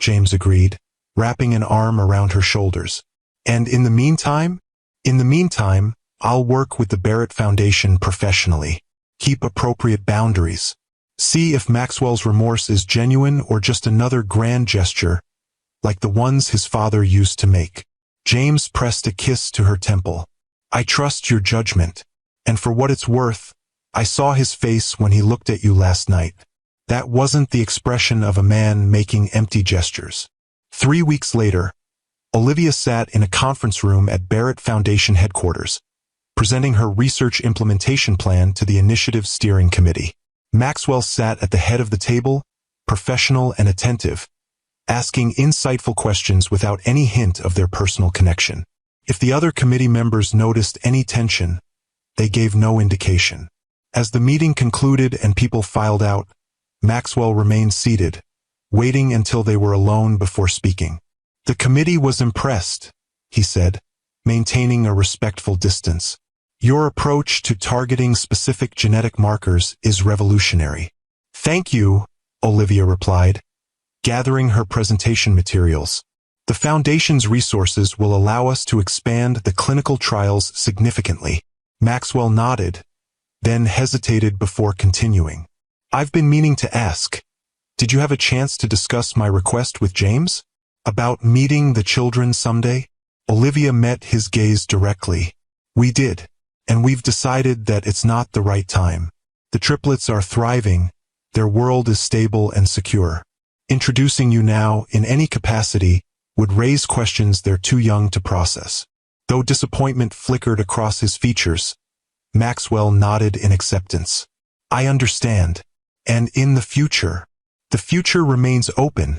James agreed, wrapping an arm around her shoulders. "And in the meantime?" "In the meantime, I'll work with the Barrett Foundation professionally. Keep appropriate boundaries. See if Maxwell's remorse is genuine or just another grand gesture, like the ones his father used to make." James pressed a kiss to her temple. "I trust your judgment. And for what it's worth, I saw his face when he looked at you last night. That wasn't the expression of a man making empty gestures." 3 weeks later, Olivia sat in a conference room at Barrett Foundation headquarters, presenting her research implementation plan to the initiative steering committee. Maxwell sat at the head of the table, professional and attentive, asking insightful questions without any hint of their personal connection. If the other committee members noticed any tension, they gave no indication. As the meeting concluded and people filed out, Maxwell remained seated, waiting until they were alone before speaking. "The committee was impressed," he said, maintaining a respectful distance. "Your approach to targeting specific genetic markers is revolutionary." "Thank you," Olivia replied, gathering her presentation materials. "The Foundation's resources will allow us to expand the clinical trials significantly." Maxwell nodded, then hesitated before continuing. "I've been meaning to ask, did you have a chance to discuss my request with James? About meeting the children someday?" Olivia met his gaze directly. "We did, and we've decided that it's not the right time. The triplets are thriving, their world is stable and secure. Introducing you now, in any capacity, would raise questions they're too young to process." Though disappointment flickered across his features, Maxwell nodded in acceptance. I understand. And in the future? The future remains open,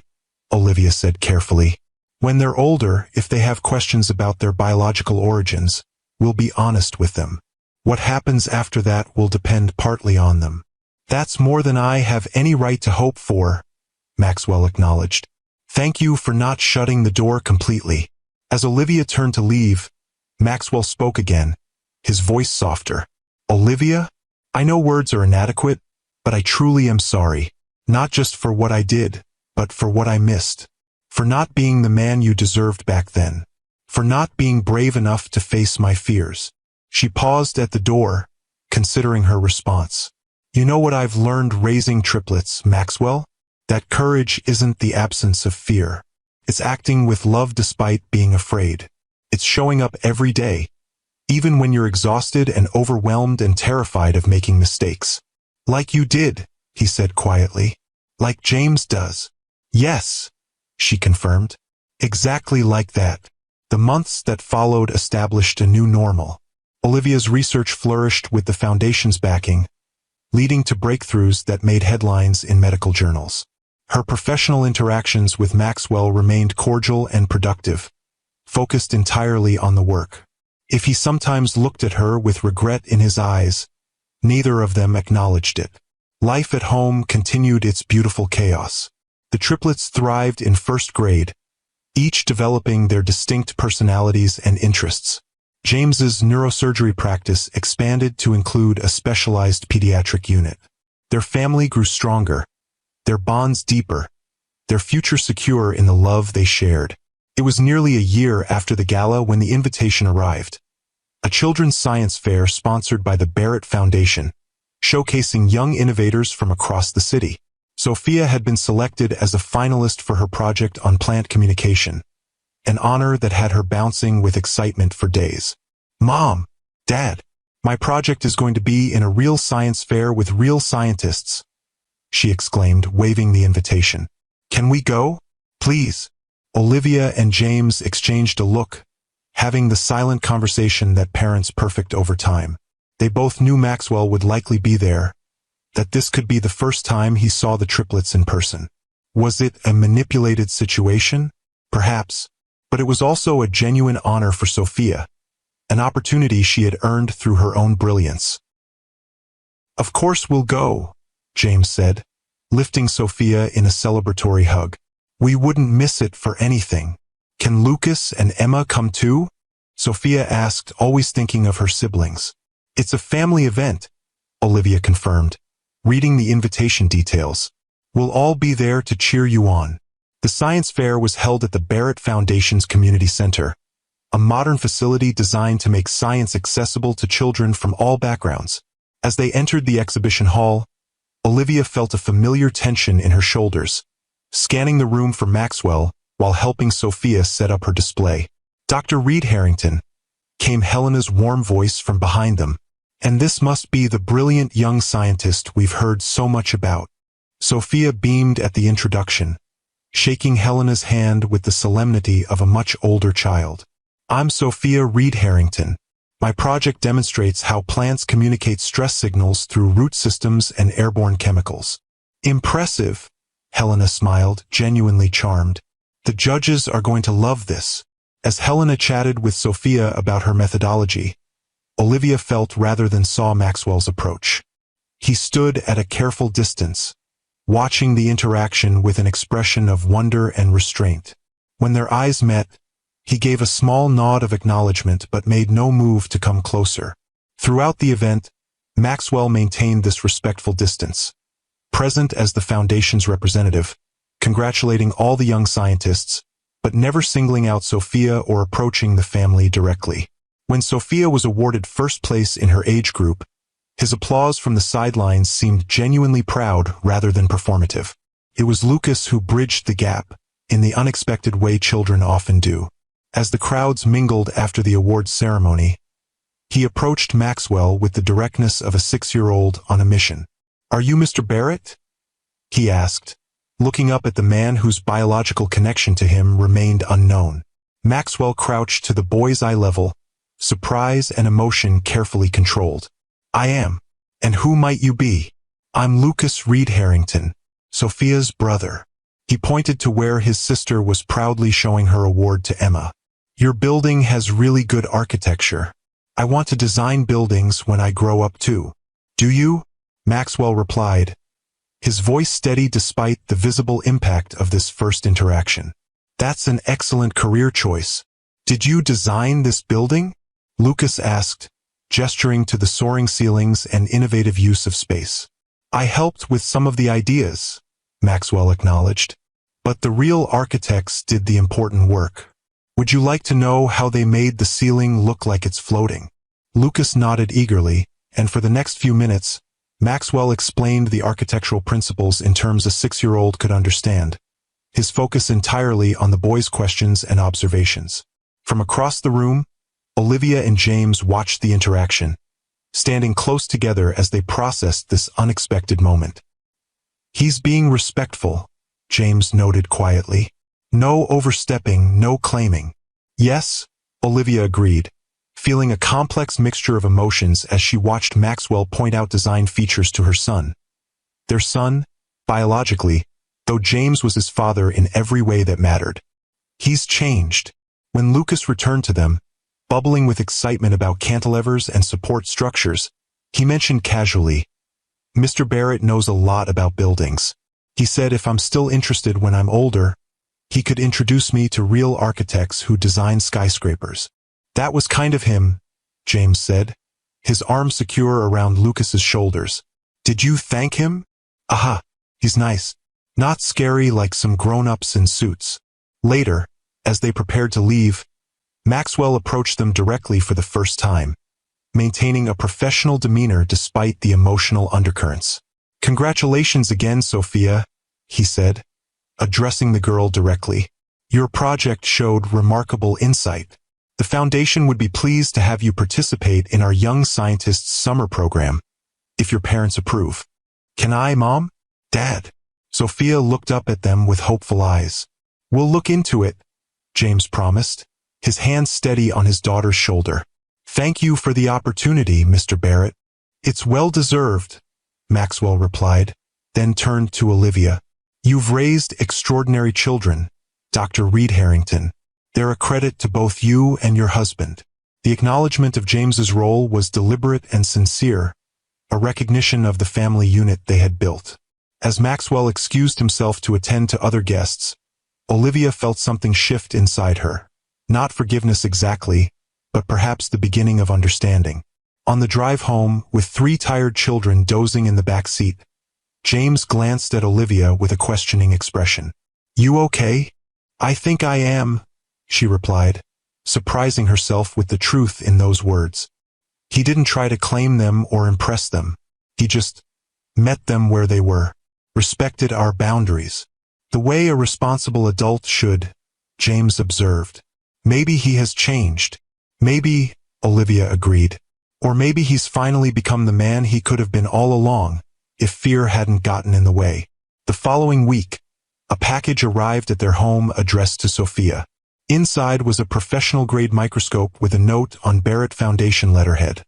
Olivia said carefully. When they're older, if they have questions about their biological origins, we'll be honest with them. What happens after that will depend partly on them. That's more than I have any right to hope for, Maxwell acknowledged. Thank you for not shutting the door completely. As Olivia turned to leave, Maxwell spoke again, his voice softer. Olivia? I know words are inadequate, but I truly am sorry. Not just for what I did, but for what I missed. For not being the man you deserved back then. For not being brave enough to face my fears. She paused at the door, considering her response. You know what I've learned raising triplets, Maxwell? That courage isn't the absence of fear. It's acting with love despite being afraid. It's showing up every day, even when you're exhausted and overwhelmed and terrified of making mistakes. Like you did, he said quietly. Like James does. Yes, she confirmed. Exactly like that. The months that followed established a new normal. Olivia's research flourished with the Foundation's backing, leading to breakthroughs that made headlines in medical journals. Her professional interactions with Maxwell remained cordial and productive, focused entirely on the work. If he sometimes looked at her with regret in his eyes, neither of them acknowledged it. Life at home continued its beautiful chaos. The triplets thrived in first grade, each developing their distinct personalities and interests. James's neurosurgery practice expanded to include a specialized pediatric unit. Their family grew stronger, their bonds deeper, their future secure in the love they shared. It was nearly a year after the gala when the invitation arrived. A children's science fair sponsored by the Barrett Foundation, showcasing young innovators from across the city. Sophia had been selected as a finalist for her project on plant communication, an honor that had her bouncing with excitement for days. Mom, Dad, my project is going to be in a real science fair with real scientists, she exclaimed, waving the invitation. Can we go? Please. Olivia and James exchanged a look, having the silent conversation that parents perfect over time. They both knew Maxwell would likely be there, that this could be the first time he saw the triplets in person. Was it a manipulated situation? Perhaps. But it was also a genuine honor for Sophia, an opportunity she had earned through her own brilliance. Of course we'll go, James said, lifting Sophia in a celebratory hug. We wouldn't miss it for anything. Can Lucas and Emma come too? Sophia asked, always thinking of her siblings. It's a family event, Olivia confirmed, reading the invitation details. We'll all be there to cheer you on. The science fair was held at the Barrett Foundation's Community Center, a modern facility designed to make science accessible to children from all backgrounds. As they entered the exhibition hall, Olivia felt a familiar tension in her shoulders, scanning the room for Maxwell while helping Sophia set up her display. Dr. Reed Harrington, came Helena's warm voice from behind them. And this must be the brilliant young scientist we've heard so much about. Sophia beamed at the introduction, shaking Helena's hand with the solemnity of a much older child. I'm Sophia Reed Harrington. My project demonstrates how plants communicate stress signals through root systems and airborne chemicals. Impressive, Helena smiled, genuinely charmed. The judges are going to love this. As Helena chatted with Sophia about her methodology, Olivia felt rather than saw Maxwell's approach. He stood at a careful distance, watching the interaction with an expression of wonder and restraint. When their eyes met, he gave a small nod of acknowledgement but made no move to come closer. Throughout the event, Maxwell maintained this respectful distance, present as the Foundation's representative, congratulating all the young scientists, but never singling out Sophia or approaching the family directly. When Sophia was awarded first place in her age group, his applause from the sidelines seemed genuinely proud rather than performative. It was Lucas who bridged the gap, in the unexpected way children often do. As the crowds mingled after the awards ceremony, he approached Maxwell with the directness of a 6-year-old on a mission. Are you Mr. Barrett? He asked, looking up at the man whose biological connection to him remained unknown. Maxwell crouched to the boy's eye level, surprise and emotion carefully controlled. I am. And who might you be? I'm Lucas Reed Harrington, Sophia's brother. He pointed to where his sister was proudly showing her award to Emma. Your building has really good architecture. I want to design buildings when I grow up too. Do you? Maxwell replied, his voice steady despite the visible impact of this first interaction. That's an excellent career choice. Did you design this building? Lucas asked, gesturing to the soaring ceilings and innovative use of space. I helped with some of the ideas, Maxwell acknowledged. But the real architects did the important work. Would you like to know how they made the ceiling look like it's floating? Lucas nodded eagerly, and for the next few minutes, Maxwell explained the architectural principles in terms a 6-year-old could understand, his focus entirely on the boy's questions and observations. From across the room, Olivia and James watched the interaction, standing close together as they processed this unexpected moment. He's being respectful, James noted quietly. No overstepping, no claiming. Yes, Olivia agreed, feeling a complex mixture of emotions as she watched Maxwell point out design features to her son. Their son, biologically, though James was his father in every way that mattered. He's changed. When Lucas returned to them, bubbling with excitement about cantilevers and support structures, he mentioned casually, Mr. Barrett knows a lot about buildings. He said if I'm still interested when I'm older, he could introduce me to real architects who design skyscrapers. That was kind of him, James said, his arm secure around Lucas's shoulders. Did you thank him? Aha, he's nice. Not scary like some grown-ups in suits. Later, as they prepared to leave, Maxwell approached them directly for the first time, maintaining a professional demeanor despite the emotional undercurrents. Congratulations again, Sophia, he said, addressing the girl directly. Your project showed remarkable insight. The Foundation would be pleased to have you participate in our Young Scientists Summer Program, if your parents approve. Can I, Mom? Dad? Sophia looked up at them with hopeful eyes. We'll look into it, James promised, his hand steady on his daughter's shoulder. Thank you for the opportunity, Mr. Barrett. It's well-deserved, Maxwell replied, then turned to Olivia. You've raised extraordinary children, Dr. Reed Harrington. They're a credit to both you and your husband. The acknowledgement of James's role was deliberate and sincere, a recognition of the family unit they had built. As Maxwell excused himself to attend to other guests, Olivia felt something shift inside her. Not forgiveness exactly, but perhaps the beginning of understanding. On the drive home, with 3 tired children dozing in the back seat, James glanced at Olivia with a questioning expression. You okay? I think I am, she replied, surprising herself with the truth in those words. He didn't try to claim them or impress them. He just met them where they were, respected our boundaries. The way a responsible adult should, James observed. Maybe he has changed. Maybe, Olivia agreed. Or maybe he's finally become the man he could have been all along, if fear hadn't gotten in the way. The following week, a package arrived at their home addressed to Sophia. Inside was a professional-grade microscope with a note on Barrett Foundation letterhead.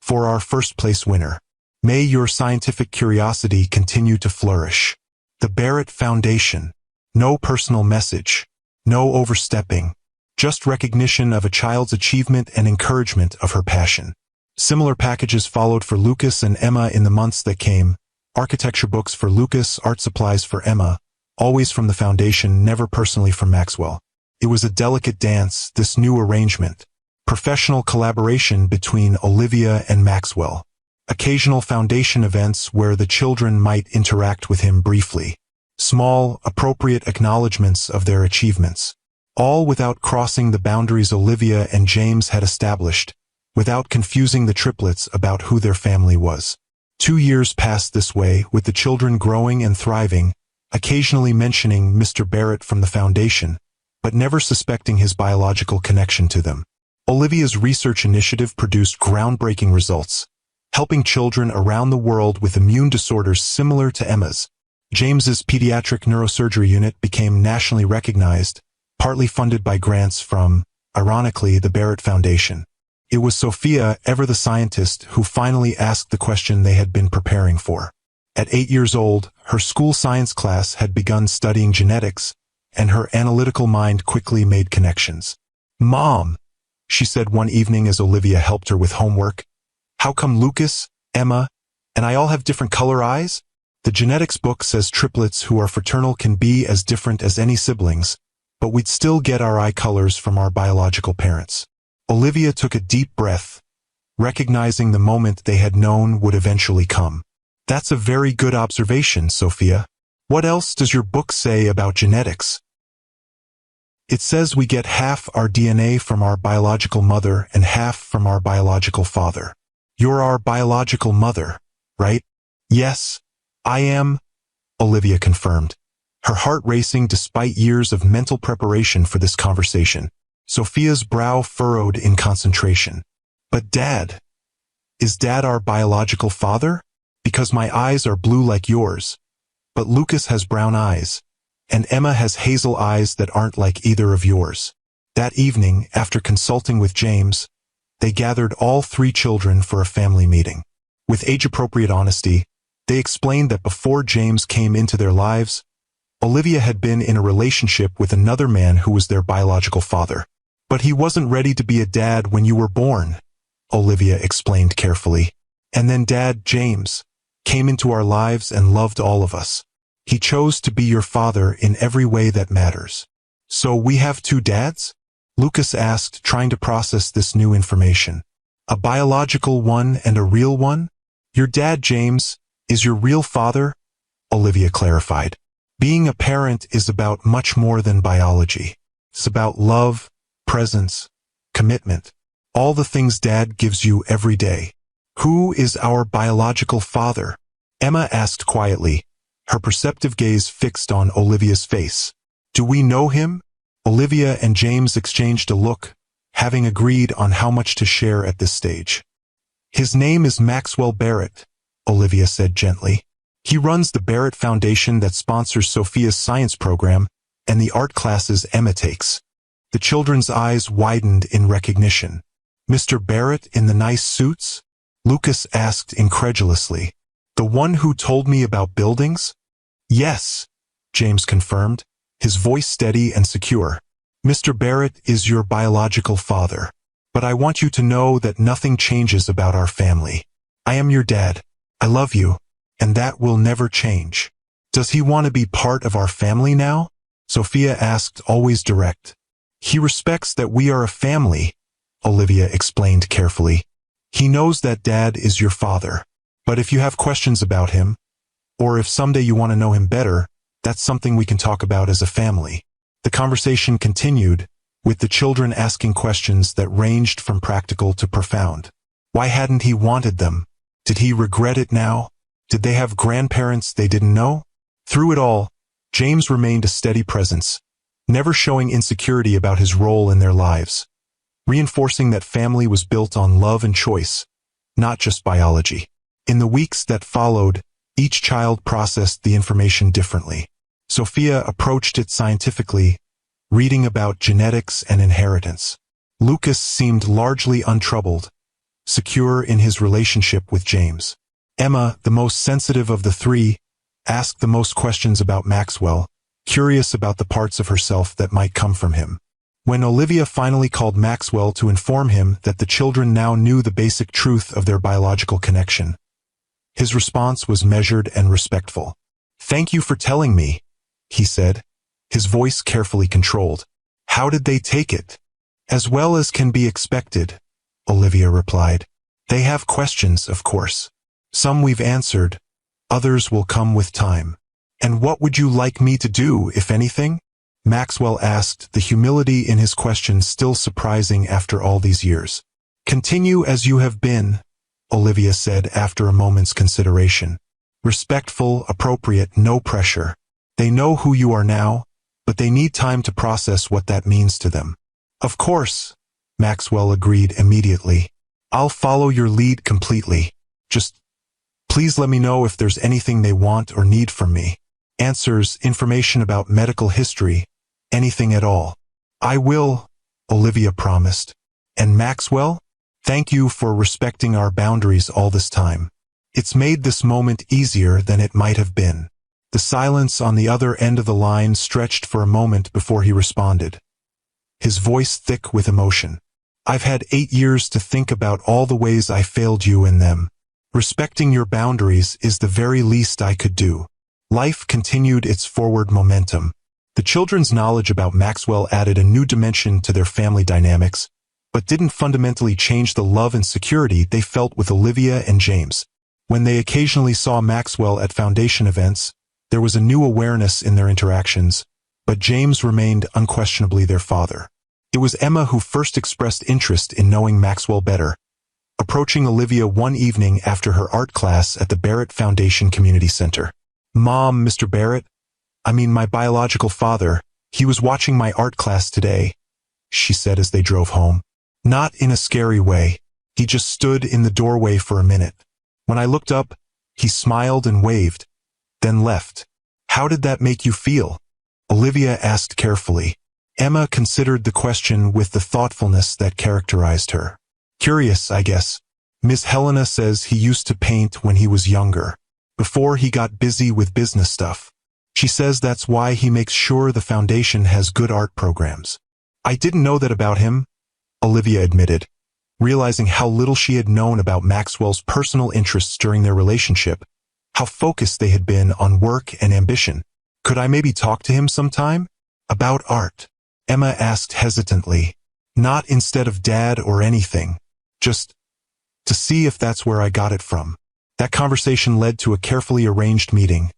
For our first-place winner. May your scientific curiosity continue to flourish. The Barrett Foundation. No personal message. No overstepping. Just recognition of a child's achievement and encouragement of her passion. Similar packages followed for Lucas and Emma in the months that came. Architecture books for Lucas, art supplies for Emma, always from the Foundation, never personally from Maxwell. It was a delicate dance, this new arrangement. Professional collaboration between Olivia and Maxwell. Occasional Foundation events where the children might interact with him briefly. Small, appropriate acknowledgments of their achievements. All without crossing the boundaries Olivia and James had established, without confusing the triplets about who their family was. 2 years passed this way, with the children growing and thriving, occasionally mentioning Mr. Barrett from the Foundation, but never suspecting his biological connection to them. Olivia's research initiative produced groundbreaking results, helping children around the world with immune disorders similar to Emma's. James's pediatric neurosurgery unit became nationally recognized, partly funded by grants from, ironically, the Barrett Foundation. It was Sophia, ever the scientist, who finally asked the question they had been preparing for. At 8 years old, her school science class had begun studying genetics, and her analytical mind quickly made connections. "Mom," she said one evening as Olivia helped her with homework, "how come Lucas, Emma, and I all have different color eyes? The genetics book says triplets who are fraternal can be as different as any siblings, but we'd still get our eye colors from our biological parents." Olivia took a deep breath, recognizing the moment they had known would eventually come. "That's a very good observation, Sophia. What else does your book say about genetics?" "It says we get half our DNA from our biological mother and half from our biological father." "You're our biological mother, right?" "Yes, I am," Olivia confirmed, her heart racing despite years of mental preparation for this conversation. Sophia's brow furrowed in concentration. "But Dad, is Dad our biological father? Because my eyes are blue like yours, but Lucas has brown eyes, and Emma has hazel eyes that aren't like either of yours." That evening, after consulting with James, they gathered all 3 children for a family meeting. With age-appropriate honesty, they explained that before James came into their lives, Olivia had been in a relationship with another man who was their biological father. "But he wasn't ready to be a dad when you were born," Olivia explained carefully. "And then Dad, James, came into our lives and loved all of us. He chose to be your father in every way that matters." "So we have 2 dads?" Lucas asked, trying to process this new information. "A biological one and a real one? Your dad, James, is your real father," Olivia clarified. "Being a parent is about much more than biology. It's about love, presence, commitment, all the things Dad gives you every day." "Who is our biological father?" Emma asked quietly, her perceptive gaze fixed on Olivia's face. "Do we know him?" Olivia and James exchanged a look, having agreed on how much to share at this stage. "His name is Maxwell Barrett," Olivia said gently. "He runs the Barrett Foundation that sponsors Sophia's science program and the art classes Emma takes." The children's eyes widened in recognition. "Mr. Barrett in the nice suits?" Lucas asked incredulously. "The one who told me about buildings?" "Yes," James confirmed, his voice steady and secure. "Mr. Barrett is your biological father. But I want you to know that nothing changes about our family. I am your dad. I love you, and that will never change." "Does he want to be part of our family now?" Sophia asked, always direct. "He respects that we are a family," Olivia explained carefully. "He knows that Dad is your father. But if you have questions about him, or if someday you want to know him better, that's something we can talk about as a family." The conversation continued, with the children asking questions that ranged from practical to profound. Why hadn't he wanted them? Did he regret it now? Did they have grandparents they didn't know? Through it all, James remained a steady presence, never showing insecurity about his role in their lives, reinforcing that family was built on love and choice, not just biology. In the weeks that followed, each child processed the information differently. Sophia approached it scientifically, reading about genetics and inheritance. Lucas seemed largely untroubled, secure in his relationship with James. Emma, the most sensitive of the 3, asked the most questions about Maxwell, curious about the parts of herself that might come from him. When Olivia finally called Maxwell to inform him that the children now knew the basic truth of their biological connection, his response was measured and respectful. "Thank you for telling me," he said, his voice carefully controlled. "How did they take it?" "As well as can be expected," Olivia replied. "They have questions, of course. Some we've answered, others will come with time." "And what would you like me to do, if anything?" Maxwell asked, the humility in his question still surprising after all these years. "Continue as you have been," Olivia said after a moment's consideration. "Respectful, appropriate, no pressure. They know who you are now, but they need time to process what that means to them." "Of course," Maxwell agreed immediately. "I'll follow your lead completely. Just please let me know if there's anything they want or need from me. Answers, information about medical history, anything at all." "I will," Olivia promised. "And Maxwell, thank you for respecting our boundaries all this time. It's made this moment easier than it might have been. The silence on the other end of the line stretched for a moment before he responded, his voice thick with emotion. I've had 8 years to think about all the ways I failed you in them. Respecting your boundaries is the very least I could do. Life continued its forward momentum. The children's knowledge about Maxwell added a new dimension to their family dynamics, but didn't fundamentally change the love and security they felt with Olivia and James. When they occasionally saw Maxwell at foundation events, there was a new awareness in their interactions, but James remained unquestionably their father. It was Emma who first expressed interest in knowing Maxwell better, approaching Olivia one evening after her art class at the Barrett Foundation Community Center. "Mom, Mr. Barrett, my biological father, he was watching my art class today," she said as they drove home. Not in a scary way. He just stood in the doorway for a minute. When I looked up, he smiled and waved, then left. How did that make you feel? Olivia asked carefully. Emma considered the question with the thoughtfulness that characterized her. Curious, I guess. Miss Helena says he used to paint when he was younger, before he got busy with business stuff. She says that's why he makes sure the foundation has good art programs. I didn't know that about him, Olivia admitted, realizing how little she had known about Maxwell's personal interests during their relationship, how focused they had been on work and ambition. Could I maybe talk to him sometime? About art? Emma asked hesitantly. Not instead of Dad or anything. Just to see if that's where I got it from. That conversation led to a carefully arranged meeting.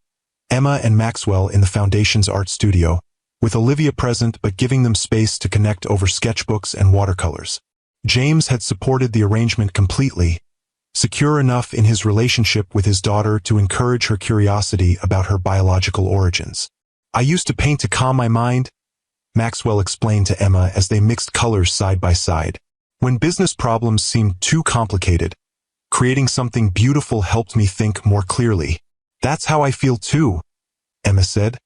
Emma and Maxwell in the Foundation's art studio, with Olivia present but giving them space to connect over sketchbooks and watercolors. James had supported the arrangement completely, secure enough in his relationship with his daughter to encourage her curiosity about her biological origins. I used to paint to calm my mind, Maxwell explained to Emma as they mixed colors side by side. When business problems seemed too complicated, creating something beautiful helped me think more clearly. That's how I feel too, Emma said,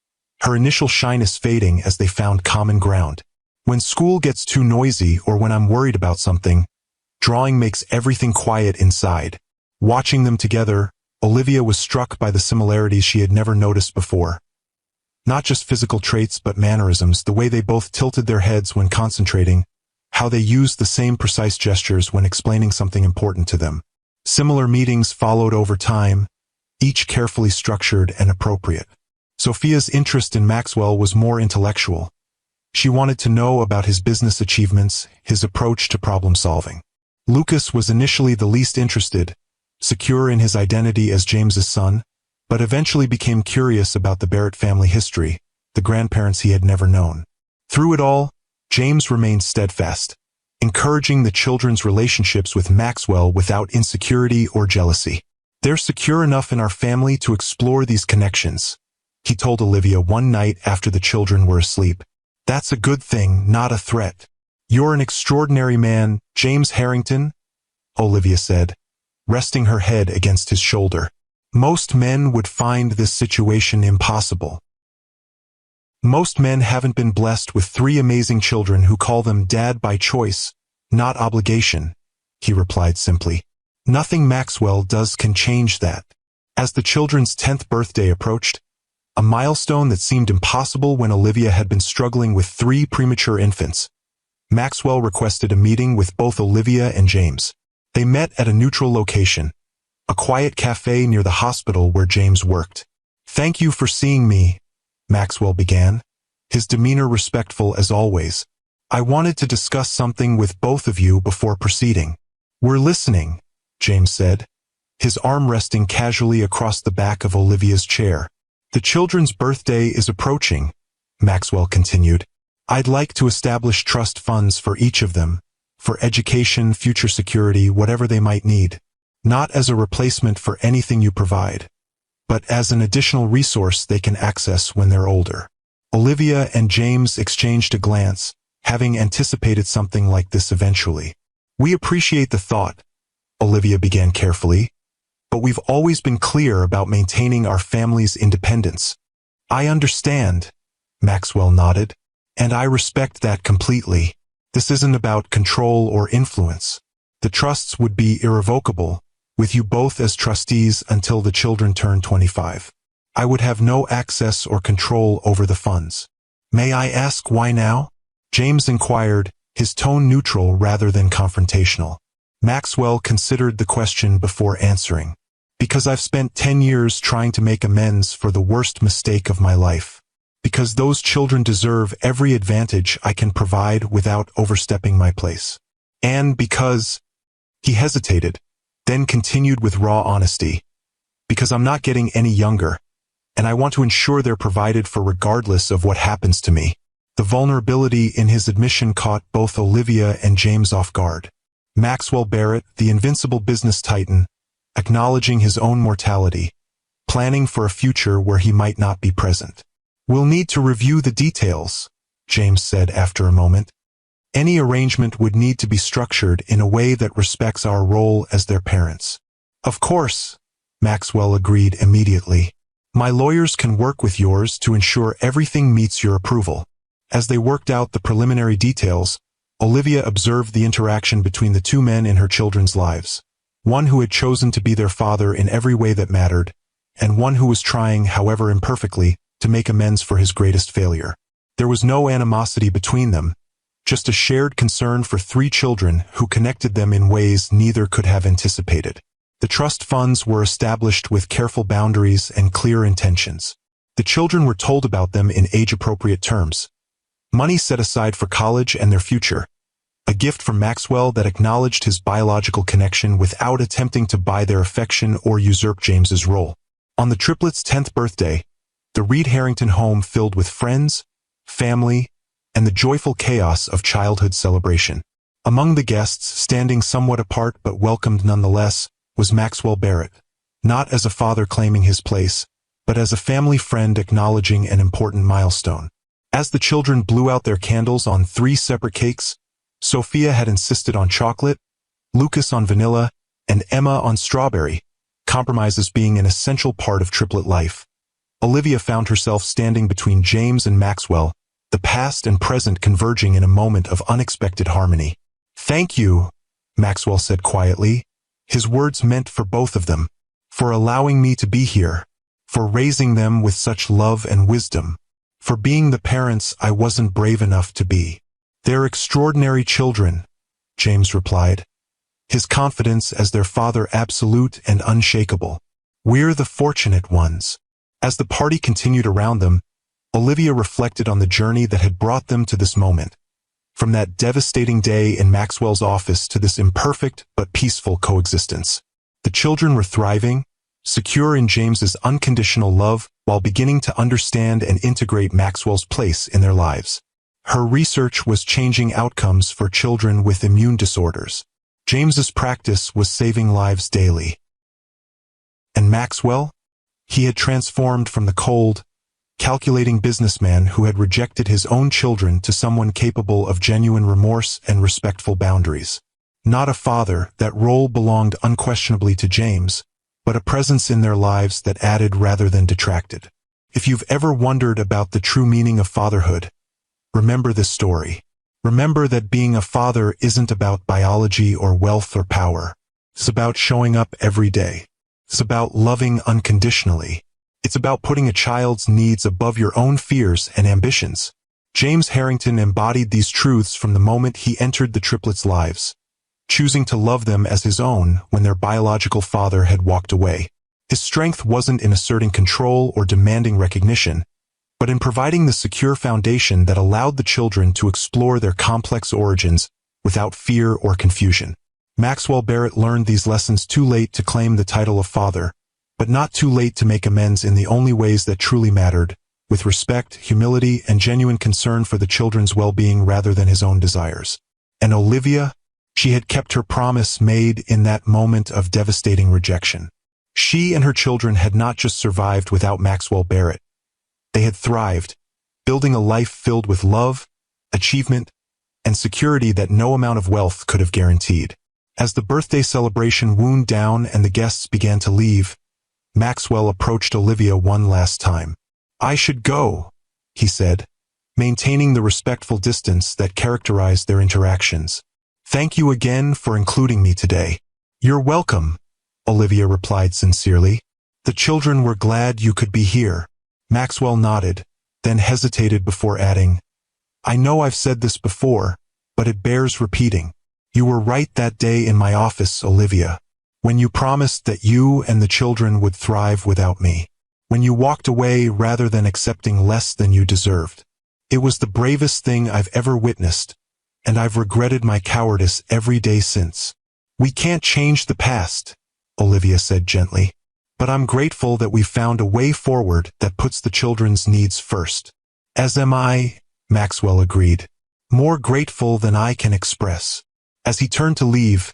her initial shyness fading as they found common ground. When school gets too noisy or when I'm worried about something, drawing makes everything quiet inside. Watching them together, Olivia was struck by the similarities she had never noticed before. Not just physical traits but mannerisms, the way they both tilted their heads when concentrating, how they used the same precise gestures when explaining something important to them. Similar meetings followed over time, each carefully structured and appropriate. Sophia's interest in Maxwell was more intellectual. She wanted to know about his business achievements, his approach to problem-solving. Lucas was initially the least interested, secure in his identity as James's son, but eventually became curious about the Barrett family history, the grandparents he had never known. Through it all, James remained steadfast, encouraging the children's relationships with Maxwell without insecurity or jealousy. They're secure enough in our family to explore these connections, he told Olivia one night after the children were asleep. That's a good thing, not a threat. You're an extraordinary man, James Harrington, Olivia said, resting her head against his shoulder. Most men would find this situation impossible. Most men haven't been blessed with 3 amazing children who call them dad by choice, not obligation, he replied simply. Nothing Maxwell does can change that. As the children's 10th birthday approached, a milestone that seemed impossible when Olivia had been struggling with 3 premature infants, Maxwell requested a meeting with both Olivia and James. They met at a neutral location, a quiet cafe near the hospital where James worked. Thank you for seeing me, Maxwell began, his demeanor respectful as always. I wanted to discuss something with both of you before proceeding. We're listening, James said, his arm resting casually across the back of Olivia's chair. The children's birthday is approaching, Maxwell continued. I'd like to establish trust funds for each of them, for education, future security, whatever they might need. Not as a replacement for anything you provide, but as an additional resource they can access when they're older. Olivia and James exchanged a glance, having anticipated something like this eventually. We appreciate the thought, Olivia began carefully, but we've always been clear about maintaining our family's independence. I understand, Maxwell nodded, and I respect that completely. This isn't about control or influence. The trusts would be irrevocable, with you both as trustees until the children turn 25. I would have no access or control over the funds. May I ask why now? James inquired, his tone neutral rather than confrontational. Maxwell considered the question before answering. Because I've spent 10 years trying to make amends for the worst mistake of my life. Because those children deserve every advantage I can provide without overstepping my place. And because... He hesitated, then continued with raw honesty. Because I'm not getting any younger, and I want to ensure they're provided for regardless of what happens to me. The vulnerability in his admission caught both Olivia and James off guard. Maxwell Barrett, the invincible business titan, acknowledging his own mortality, planning for a future where he might not be present. We'll need to review the details, James said after a moment. Any arrangement would need to be structured in a way that respects our role as their parents. Of course, Maxwell agreed immediately. My lawyers can work with yours to ensure everything meets your approval. As they worked out the preliminary details, Olivia observed the interaction between the two men in her children's lives. One who had chosen to be their father in every way that mattered, and one who was trying, however imperfectly, to make amends for his greatest failure. There was no animosity between them, just a shared concern for three children who connected them in ways neither could have anticipated. The trust funds were established with careful boundaries and clear intentions. The children were told about them in age-appropriate terms. Money set aside for college and their future. A gift from Maxwell that acknowledged his biological connection without attempting to buy their affection or usurp James's role. On the triplets' 10th birthday, the Reed Harrington home filled with friends, family, and the joyful chaos of childhood celebration. Among the guests, standing somewhat apart but welcomed nonetheless, was Maxwell Barrett, not as a father claiming his place, but as a family friend acknowledging an important milestone. As the children blew out their candles on 3 separate cakes, Sophia had insisted on chocolate, Lucas on vanilla, and Emma on strawberry, compromises being an essential part of triplet life. Olivia found herself standing between James and Maxwell, the past and present converging in a moment of unexpected harmony. Thank you, Maxwell said quietly, his words meant for both of them, for allowing me to be here, for raising them with such love and wisdom, for being the parents I wasn't brave enough to be. They're extraordinary children, James replied, his confidence as their father absolute and unshakable. We're the fortunate ones. As the party continued around them, Olivia reflected on the journey that had brought them to this moment. From that devastating day in Maxwell's office to this imperfect but peaceful coexistence. The children were thriving, secure in James's unconditional love while beginning to understand and integrate Maxwell's place in their lives. Her research was changing outcomes for children with immune disorders. James's practice was saving lives daily. And Maxwell? He had transformed from the cold, calculating businessman who had rejected his own children to someone capable of genuine remorse and respectful boundaries. Not a father, that role belonged unquestionably to James, but a presence in their lives that added rather than detracted. If you've ever wondered about the true meaning of fatherhood, remember this story. Remember that being a father isn't about biology or wealth or power. It's about showing up every day. It's about loving unconditionally. It's about putting a child's needs above your own fears and ambitions. James Harrington embodied these truths from the moment he entered the triplets' lives, choosing to love them as his own when their biological father had walked away. His strength wasn't in asserting control or demanding recognition, but in providing the secure foundation that allowed the children to explore their complex origins without fear or confusion. Maxwell Barrett learned these lessons too late to claim the title of father, but not too late to make amends in the only ways that truly mattered, with respect, humility, and genuine concern for the children's well-being rather than his own desires. And Olivia? She had kept her promise made in that moment of devastating rejection. She and her children had not just survived without Maxwell Barrett. They had thrived, building a life filled with love, achievement, and security that no amount of wealth could have guaranteed. As the birthday celebration wound down and the guests began to leave, Maxwell approached Olivia one last time. "I should go," he said, maintaining the respectful distance that characterized their interactions. "Thank you again for including me today." "You're welcome," Olivia replied sincerely. The children were glad you could be here. Maxwell nodded, then hesitated before adding, I know I've said this before, but it bears repeating. You were right that day in my office, Olivia, when you promised that you and the children would thrive without me. When you walked away rather than accepting less than you deserved. It was the bravest thing I've ever witnessed, and I've regretted my cowardice every day since. We can't change the past, Olivia said gently, but I'm grateful that we've found a way forward that puts the children's needs first. As am I, Maxwell agreed. More grateful than I can express. As he turned to leave,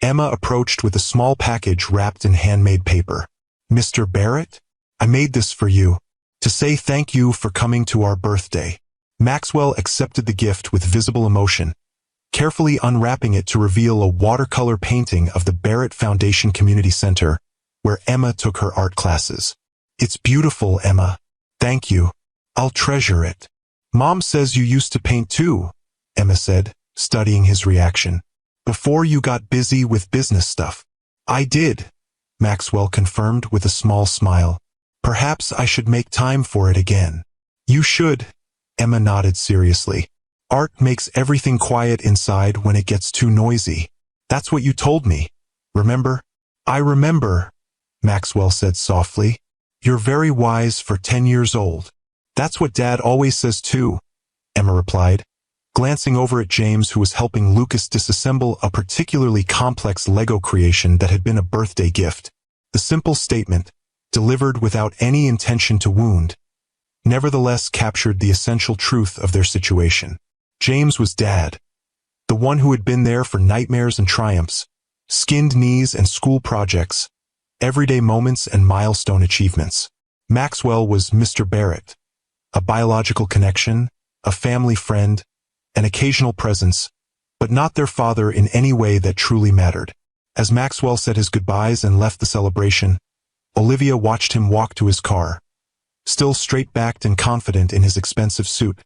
Emma approached with a small package wrapped in handmade paper. Mr. Barrett? I made this for you, to say thank you for coming to our birthday. Maxwell accepted the gift with visible emotion, carefully unwrapping it to reveal a watercolor painting of the Barrett Foundation Community Center, where Emma took her art classes. It's beautiful, Emma. Thank you. I'll treasure it. Mom says you used to paint too, Emma said, studying his reaction. Before you got busy with business stuff. I did, Maxwell confirmed with a small smile. Perhaps I should make time for it again. You should, Emma nodded seriously. Art makes everything quiet inside when it gets too noisy. That's what you told me. Remember? I remember, Maxwell said softly. You're very wise for 10 years old. That's what Dad always says too, Emma replied, glancing over at James, who was helping Lucas disassemble a particularly complex Lego creation that had been a birthday gift. The simple statement, delivered without any intention to wound, nevertheless captured the essential truth of their situation. James was Dad, the one who had been there for nightmares and triumphs, skinned knees and school projects, everyday moments and milestone achievements. Maxwell was Mr. Barrett, a biological connection, a family friend, an occasional presence, but not their father in any way that truly mattered. As Maxwell said his goodbyes and left the celebration, Olivia watched him walk to his car, still straight-backed and confident in his expensive suit,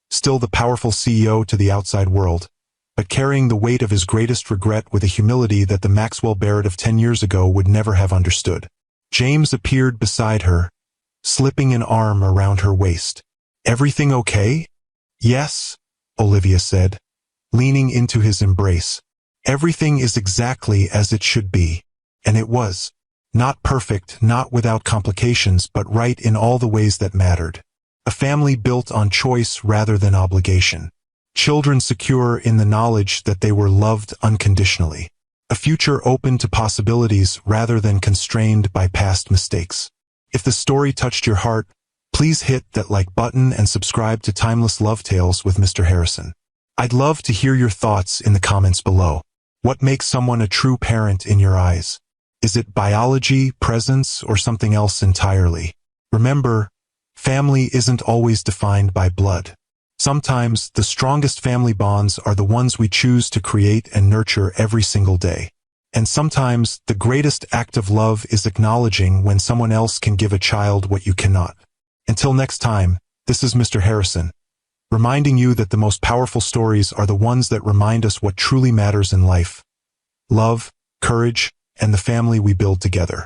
still the powerful CEO to the outside world, but carrying the weight of his greatest regret with a humility that the Maxwell Barrett of 10 years ago would never have understood. James appeared beside her, slipping an arm around her waist. Everything okay? Yes, Olivia said, leaning into his embrace. Everything is exactly as it should be. And it was. Not perfect, not without complications, but right in all the ways that mattered. A family built on choice rather than obligation. Children secure in the knowledge that they were loved unconditionally. A future open to possibilities rather than constrained by past mistakes. If the story touched your heart, please hit that like button and subscribe to Timeless Love Tales with Mr. Harrison. I'd love to hear your thoughts in the comments below. What makes someone a true parent in your eyes? Is it biology, presence, or something else entirely? Remember, family isn't always defined by blood. Sometimes, the strongest family bonds are the ones we choose to create and nurture every single day. And sometimes, the greatest act of love is acknowledging when someone else can give a child what you cannot. Until next time, this is Mr. Harrison, reminding you that the most powerful stories are the ones that remind us what truly matters in life. Love, courage, and the family we build together.